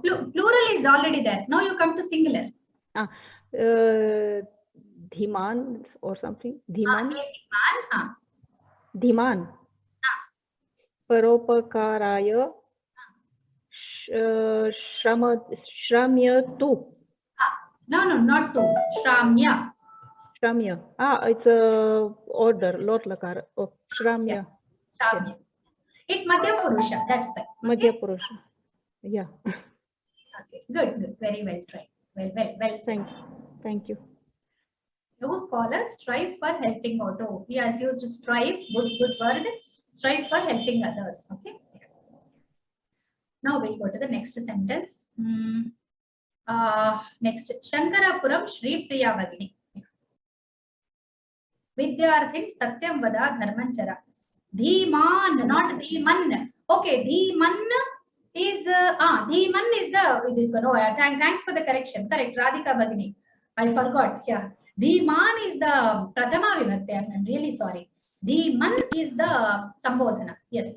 Plural is already there. Now you come to singular. Dhiman or something. Dhiman. Dhiman. Paropakaraya shramyatu. No, not tu. Shramya. Shramya. It's a order, lot lakar. Oh, Shramya. Shramya. It's Madhya Purusha. That's why. Madhya Purusha. Yeah. Okay. Good. Very well tried. Well. Thank you. Thank you. You scholars strive for helping out. Oh, he has used strive, good word. Strive for helping others. Okay. Now we'll go to the next sentence. Next, Shankarapuram Sri Priya Bhagini. Vidyarthin Satyam Vada Dharmanchara. Dhiman, not Dhiman. Okay, Dhiman is Dhiman is the this one. Oh, yeah, thanks for the correction. Correct, Radhika Bhagini. I forgot. Yeah, Dhiman is the Prathama Vibhakti. I'm really sorry. Dhiman is the Sambodhana. Yes.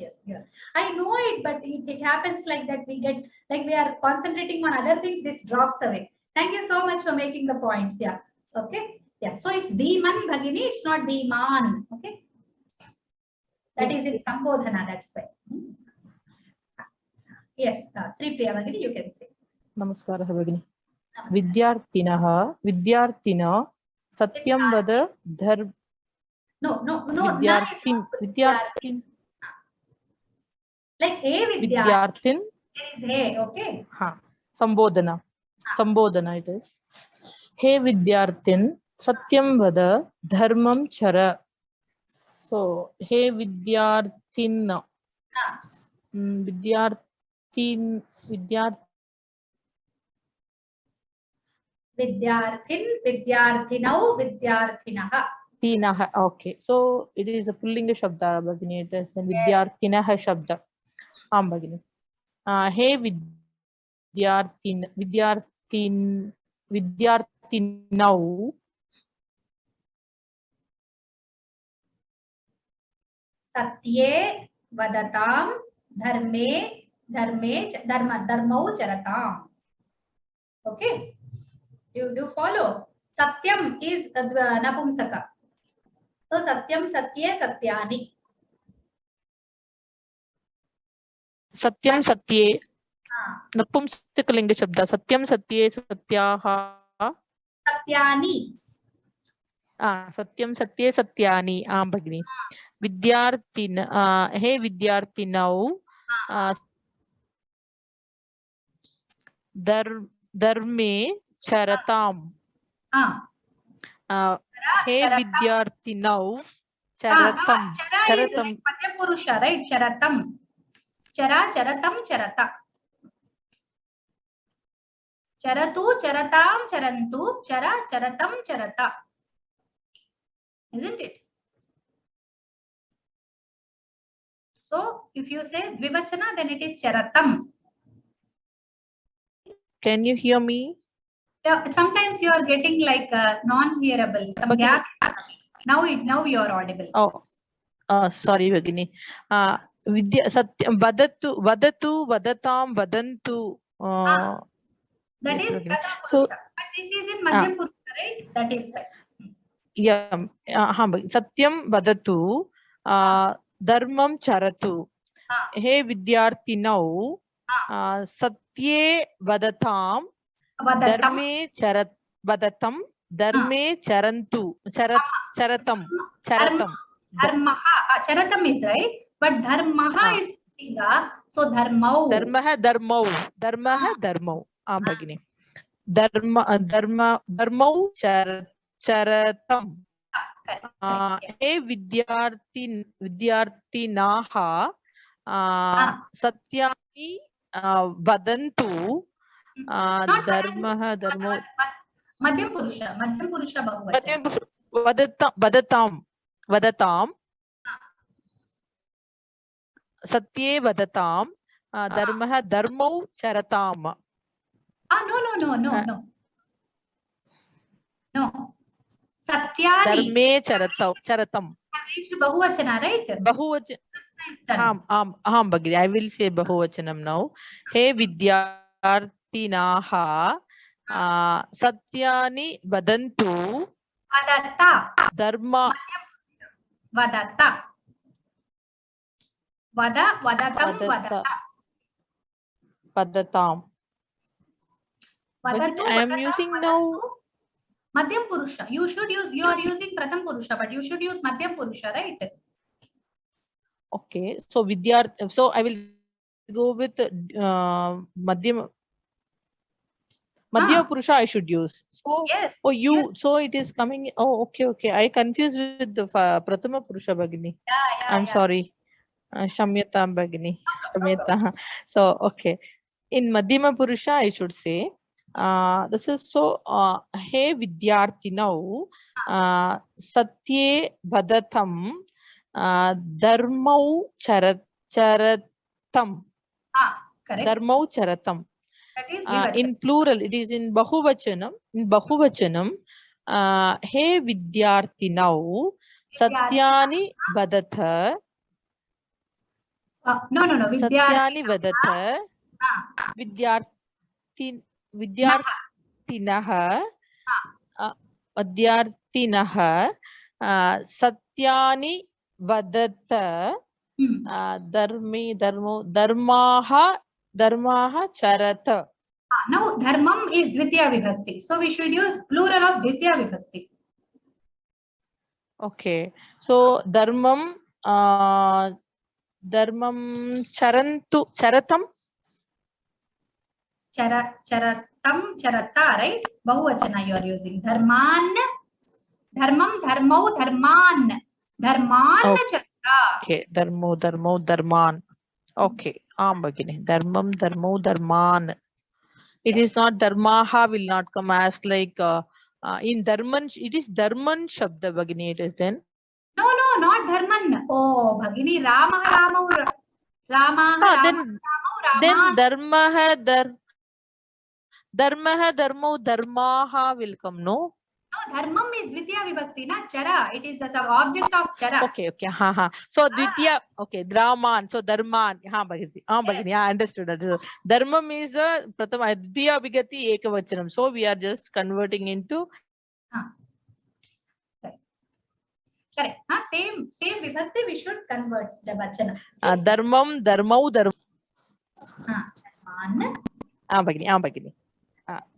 I know it, but it happens like that. We get like we are concentrating on other things. This drops away. Thank you so much for making the points. Yeah. Okay. Yeah. So it's Dhiman Bhagini. It's not Dhiman. Okay. That is in Sambodhana. That's why. Yes. Sri Priya Bhagini, you can say. Namaskara Bhagini. Vidyarthina Satyam Vada Dharma. No. Vidyarthin. Like hey Vidyarthin. There is hey, okay. Sambodhana. Sambodhana it is. Hey Vidyarthin Satyam Vada Dharmam Chara. So hey Vidyarthin. Vidyarthinau. Tinaha. Okay. So it is a pullinga shabda, Bhagini. It is a Vidyarthinaha shabda. Bhagini. Hey Vidyarthinau. Satye Vadatam Dharmau Charatam. Okay. You do follow. Satyam is Napumsaka. So Satyam Satye Satyani. Satyam Satye. Napumsakalinga shabda. Satyam Satye Satyaha. Satyani. Satyam Satye Satyani. Bhagini. Vidyarthin. Hey Vidyarthinau. Dharme Charatam. Hey Vidyarthinau. Charatam. Chara is like Madhyam Purusha, right? Charatam. Charatam, Charata. Charatu, Charatam, Charantu, Charatam, Charata. Isn't it? So if you say Dvivachana, then it is Charatam. Can you hear me? Yeah, sometimes you are getting like non-hearable. Some gap. Now you are audible. Oh, sorry, Bhagini. Vidya Satyam Vadatu, Vadatam, Vadantu. That yes, is Bhagini. Pratha So, Purusha. But this is in Madhyam Purusha, right? That is right. Yeah. Satyam Vadatu, Dharmam Charatu. Hey Vidyarthinau. Satye Vadatam. Dharme Vadatam. Dharme Charantu. Charatam. Dharmaha. Charatam is right. But Dharmaha is Tinga. So Dharmau. Dharmau. Bhagini. Dharmau Charatam. Hey Vidyarthinaha. Satyani Vadantu. Dharmau. Madhyam Purusha Bahuvachana. Vadatam. Satye Vadatam. Dharmau Charatam. No. Satyani. Dharme Charatam. Reached Bahuvachana, right? Bahuvachana. Bhagini. I will say Bahuvachanam now. Hey Vidyarthinaha. Satyani Vadantu. Vadatta. Dharma. Vadatta. Vadatam. Vadatam. I am using now Madhyam Purusha. You are using Pratham Purusha, but you should use Madhyam Purusha, right? Okay. So I will go with Madhyam. Madhyama Purusha I should use. So, Yes. oh, you, so it is coming. Oh, okay, okay. I confused with the Prathama Purusha Bhagini. I'm sorry. Shamyata Bhagini. Shamyata. So, okay. In Madhyama Purusha, I should say, this is so, He Vidyarthinau, Satye Bhadatam, Dharmau Charatam. Correct. Dharmau Charatam. That is in plural, it is in Bahuvachanam. In Bahuvachanam, He Vidyarthinau, Satyani Vadatha. No. Satyani Vadatha. Vidyarthinah. Vidyarthinah. Satyani Vadatha. Dharmaha Charata. Now, dharmam is Dvitiya Vibhakti. So, we should use plural of Dvitiya Vibhakti. Okay. So, dharmam charatam. Charatam, charata, right? Bahuvachana you are using. Dharman, dharmam, dharmau, dharman. Dharman, charata. Okay. Dharman. Okay. Begini. Dharmam, dharman. It is not dharmaha will not come as like in dharman. It is dharman shabda Bhagini. It is then. No, not dharman. Oh, Bhagini, Rama, Then dharmaha, dharmaha will come, no? No, dharmam is Dvitiya Vibhakti, na chara. It is the object of chara. Okay. So Dvitiya, okay, Draman. So Dharman. Bhagini. Yeah, understood. Dharmam is a Prathama, Dvitiya Vibhakti Ekavachanam. So we are just converting into. Correct. Same Vibhakti we should convert the vachana. Dharmam, dharmau, dharman. Dharman. Bhagini.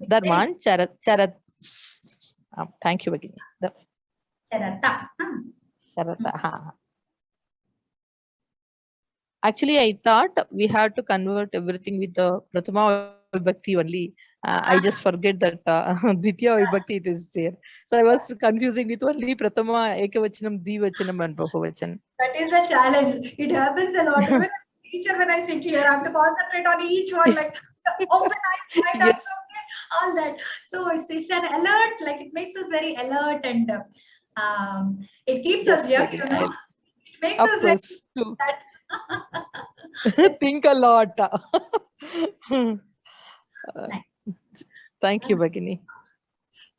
Dharman, charat. Thank you, Bhagini. Charata. Charata. Actually, I thought we have to convert everything with the Prathama Vibhakti only. I just forget that Dvitiya Vibhakti it is there. So I was confusing with only Prathama, Ekavachanam, Dvivachanam and Bahuvachanam. That is the challenge. It happens a lot. Even as a teacher, when I sit here, I have to concentrate on each one, like open eyes, Yes. all that. So it's an alert, like it makes us very alert, and it keeps us young, you know. It makes Of us course, to that. think a lot. Thank you, Bhagini.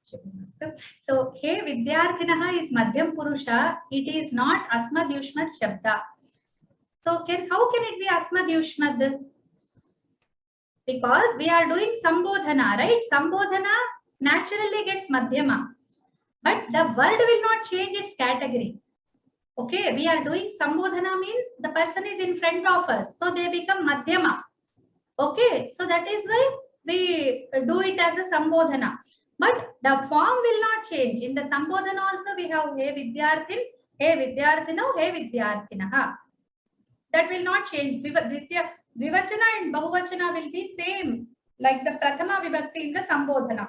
So, He Vidyarthinaha is Madhyam Purusha. It is not Asmad Yushmad Shabda. So, how can it be Asmad Yushmad? Because we are doing Sambodhana, right? Sambodhana naturally gets Madhyama. But the word will not change its category. Okay, we are doing Sambodhana means the person is in front of us. So, they become Madhyama. Okay, so that is why we do it as a Sambodhana. But the form will not change. In the Sambodhana also we have He Vidyarthin, He Vidyarthinau, He Vidyarthinaha. That will not change. Vivachana and Bahuvachana will be same, like the Prathama Vibhakti in the Sambodhana.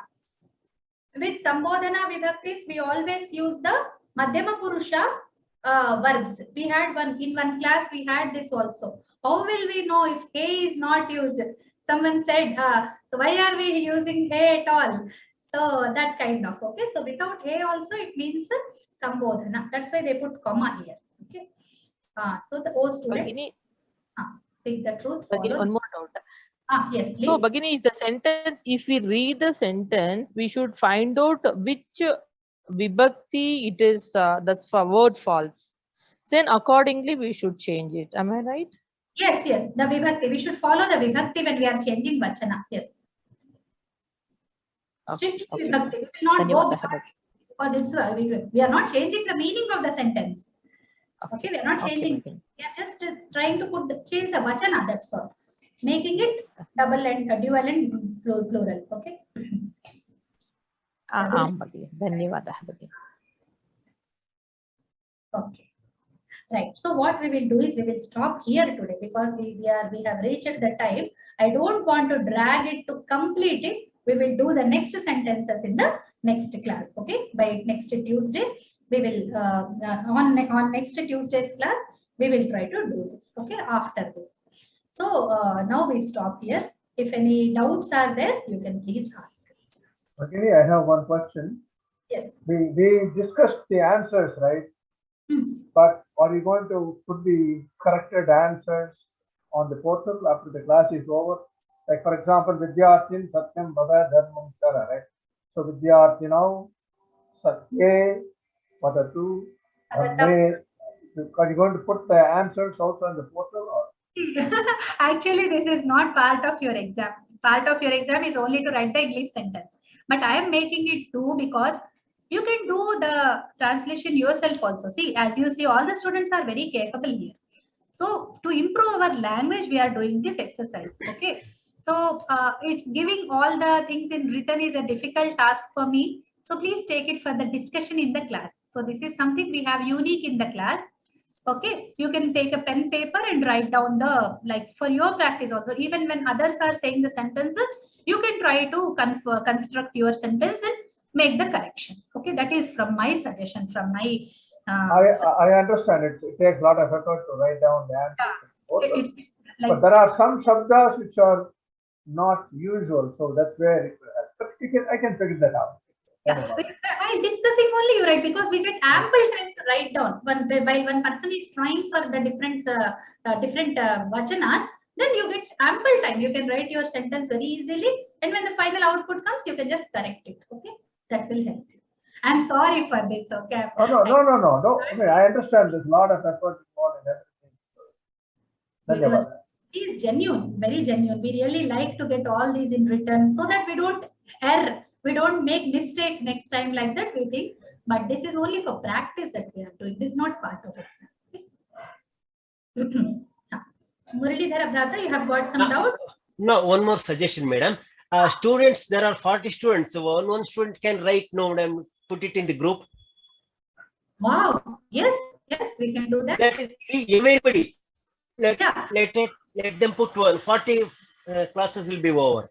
With Sambodhana Vibhaktis, we always use the Madhyama Purusha verbs. We had in one class, we had this also. How will we know if He is not used? Someone said, so why are we using He at all? So that kind of, okay. So without He also, it means Sambodhana. That's why they put comma here. Okay. So the O student, speak the truth. Bhagini, one more doubt. Yes, please. So, Bhagini, if we read the sentence, we should find out which Vibhakti it is, the word false. Then accordingly, we should change it. Am I right? Yes, the Vibhakti. We should follow the Vibhakti when we are changing Vachana. Yes. Strict Vibhakti. We will not go back because it's we are not changing the meaning of the sentence. Okay, we are not changing. We are just trying to change the Vachana. That's all. Making it double and dual and plural. Okay. Okay. Right. So what we will do is we will stop here today because we have reached the time. I don't want to drag it to complete it. we will do the next sentences in the next class. Okay, by next Tuesday, we will on next Tuesday's class, we will try to do this. Okay, after this. So now we stop here. If any doubts are there, you can please ask. Okay, I have one question. Yes. We discussed the answers, right? But are you going to put the corrected answers on the portal after the class is over? Like, for example, Vidyarthin Satyam Vada Dharmam Chara, right? So Vidyarthinau Satye Vadatu Dharme. Are you going to put the answers also on the portal? Or? Actually, this is not part of your exam. Part of your exam is only to write the English sentence. But I am making it too because you can do the translation yourself also. See, as you see, all the students are very capable here. So to improve our language, we are doing this exercise. Okay. So it's giving all the things in written is a difficult task for me. So please take it for the discussion in the class. So this is something we have unique in the class. Okay, you can take a pen paper and write down the, like for your practice also, even when others are saying the sentences, you can try to construct your sentence and make the corrections. Okay, that is from my suggestion, from my I understand it takes a lot of effort to write down the answer. It's like, but there are some shabdas which are not usual, so that's where I can figure that out. Yeah, while discussing only you write, because we get ample time to write down. While one person is trying for the different vachanas, then you get ample time. You can write your sentence very easily, and when the final output comes, you can just correct it. Okay, that will help you. I'm sorry for this. Okay. No. I mean, I understand there's a lot of effort involved in everything. He is genuine, very genuine. We really like to get all these in written so that we don't err. We don't make mistake next time like that, we think. But this is only for practice that we are doing. This is not part of exam. Okay? Muralidhara Brother, you have got some doubt? No, one more suggestion, madam. Students, there are 40 students. So one student can write, no, madam, put it in the group. Wow. Yes, we can do that. That is everybody. Let them put 40 classes will be over.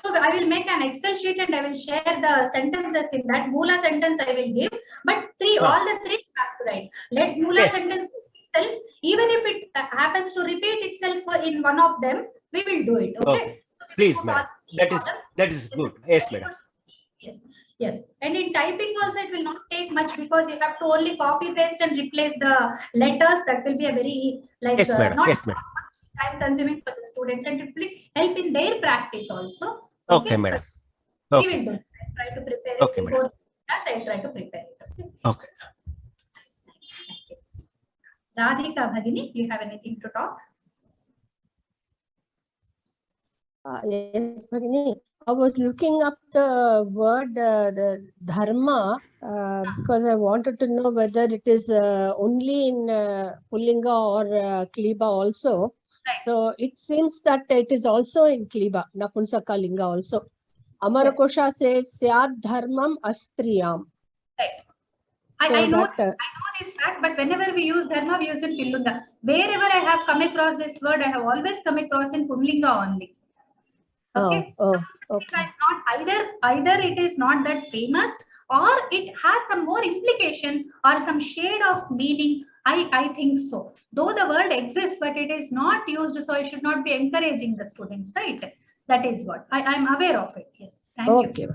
So I will make an Excel sheet and I will share the sentences in that. Moola sentence I will give, but all the three have to write. Let Moola sentence itself, even if it happens to repeat itself in one of them, we will do it. Okay. So please, madam. That is good. Yes, madam. Yes. And in typing also, it will not take much because you have to only copy paste and replace the letters. That will be a very not time consuming for the students, and it will help in their practice also. Okay, madam. We will do it. I try to prepare it before class. I try to prepare it. Okay. Radhika Bhagini, do you have anything to talk? Yes, Bhagini. I was looking up the word the dharma because I wanted to know whether it is only in Pullinga or Kliba also. So it seems that it is also in Kliba, Napunsaka Linga also. Amarakosha says Syad Dharmam Astriyam. Right. I know this fact, but whenever we use dharma, we use in Pullinga. Wherever I have come across this word, I have always come across in Pullinga only. Okay. Okay. It's not either it is not that famous, or it has some more implication or some shade of meaning. I think so. Though the word exists, but it is not used, so I should not be encouraging the students, right? That is what I am aware of it. Yes. Thank you.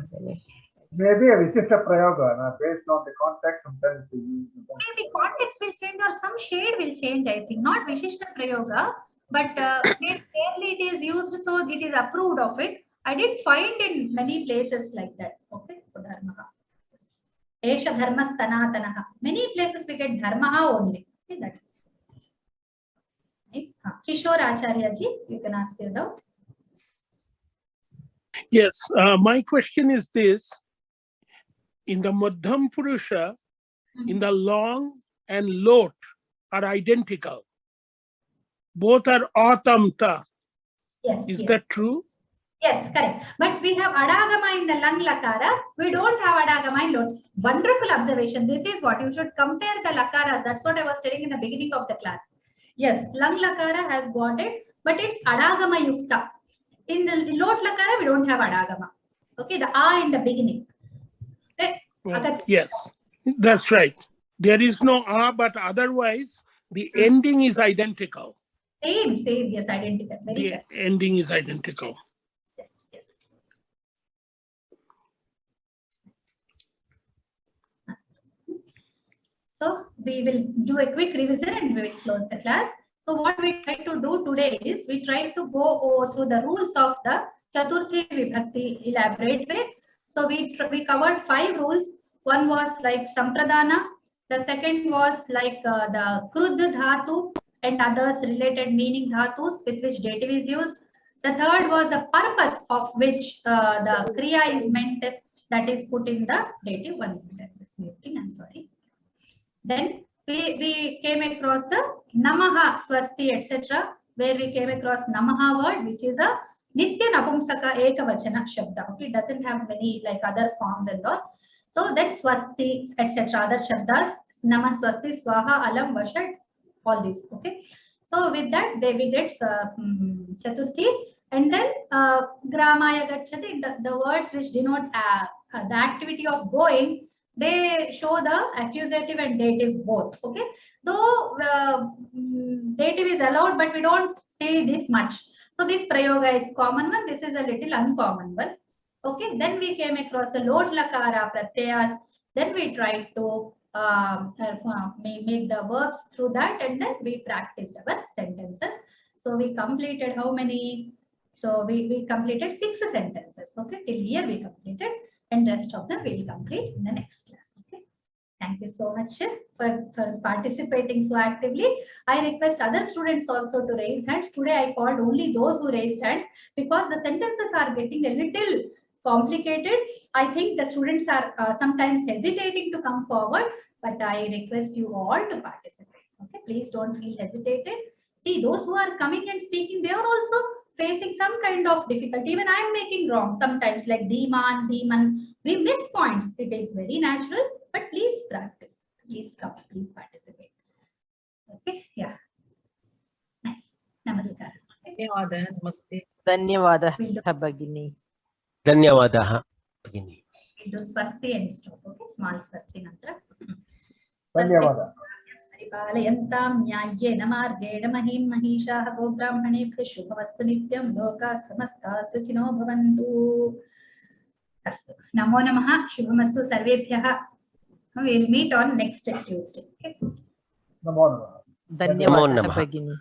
Maybe a Visishta Prayoga, based on the context, sometimes we use. Maybe context will change or some shade will change, I think. Not Vishishta Prayoga, but rarely it is used, so it is approved of it. I did find in many places like that. Okay, so dharma. Esha dharma sanatanaha. Many places we get dharma only. Okay, that is nice. Kishore Acharya ji, you can ask your doubt. Yes, my question is this. In the Madhyam Purusha, in the long and lot are identical. Both are atamta. Yes. Is that true? Yes, correct. But we have adagama in the lang lakara. We don't have adagama in lot. Wonderful observation. This is what you should compare the lakaras. That's what I was telling in the beginning of the class. Yes, lang lakara has got it, but it's adagama yukta. In the Lot Lakara, we don't have Adagama. Okay, the A in the beginning. Okay. Yes, that's right. There is no A, but otherwise the ending is identical. Same, yes, identical. Very The correct. ending is identical. Yes, yes. So we will do a quick revision and we will close the class. So what we try to do today is we try to go through the rules of the Chaturthi Vibhakti elaborate way. So we covered 5 rules. One was like Sampradana. The second was like the Krud Dhatu and others related meaning dhatus with which dative is used. The third was the purpose of which the Kriya is meant, that is put in the dative. 1 minute, I'm sorry. Then we came across the Namaha, Swasti, etc., where we came across Namaha word, which is a Nitya Napumsaka Ekavachana Shabda. Okay, it doesn't have many like other forms and all. So then Swasti, etc., other Shabdas, Nama, Swasti, Swaha, Alam, Vashat, all these. Okay. So with that, we get Chaturthi, and then Gramaya Gachati, the words which denote the activity of going, they show the accusative and dative both. Okay, though dative is allowed, but we don't say this much. So this prayoga is common one. This is a little uncommon one. Okay, then we came across the lot lakara pratyayas. Then we tried to make the verbs through that, and then we practiced our sentences. So we completed how many? So we completed 6 sentences. Okay, till here we completed, and rest of them we'll complete in the next class. Okay, thank you so much for participating so actively. I request other students also to raise hands. Today I called only those who raised hands because the sentences are getting a little complicated. I think the students are sometimes hesitating to come forward, but I request you all to participate. Okay, please don't feel hesitated. See, those who are coming and speaking, they are also facing some kind of difficulty. Even I am making wrong sometimes, like Dhiman, we miss points. It is very natural, but please practice. Please come, please participate. Okay, yeah. Nice. Namaskar. Dhanyawada, namaste. Dhanyawada, Bhagini. Dhanyawadaha, Bhagini. We'll do swasti and stop. Okay, small swasti mantra. Dhanyawada. Paripaalayantam nyayena margena mahim mahishaha gobrahmanebhyo shubhamastu nityam loka samasta sukhino bhavantu. Astu. Namo namaha shubhamastu sarvebhyah. We'll meet on next Tuesday. Okay. Namo namaha. Dhanyawada, Namaha. Bhagini.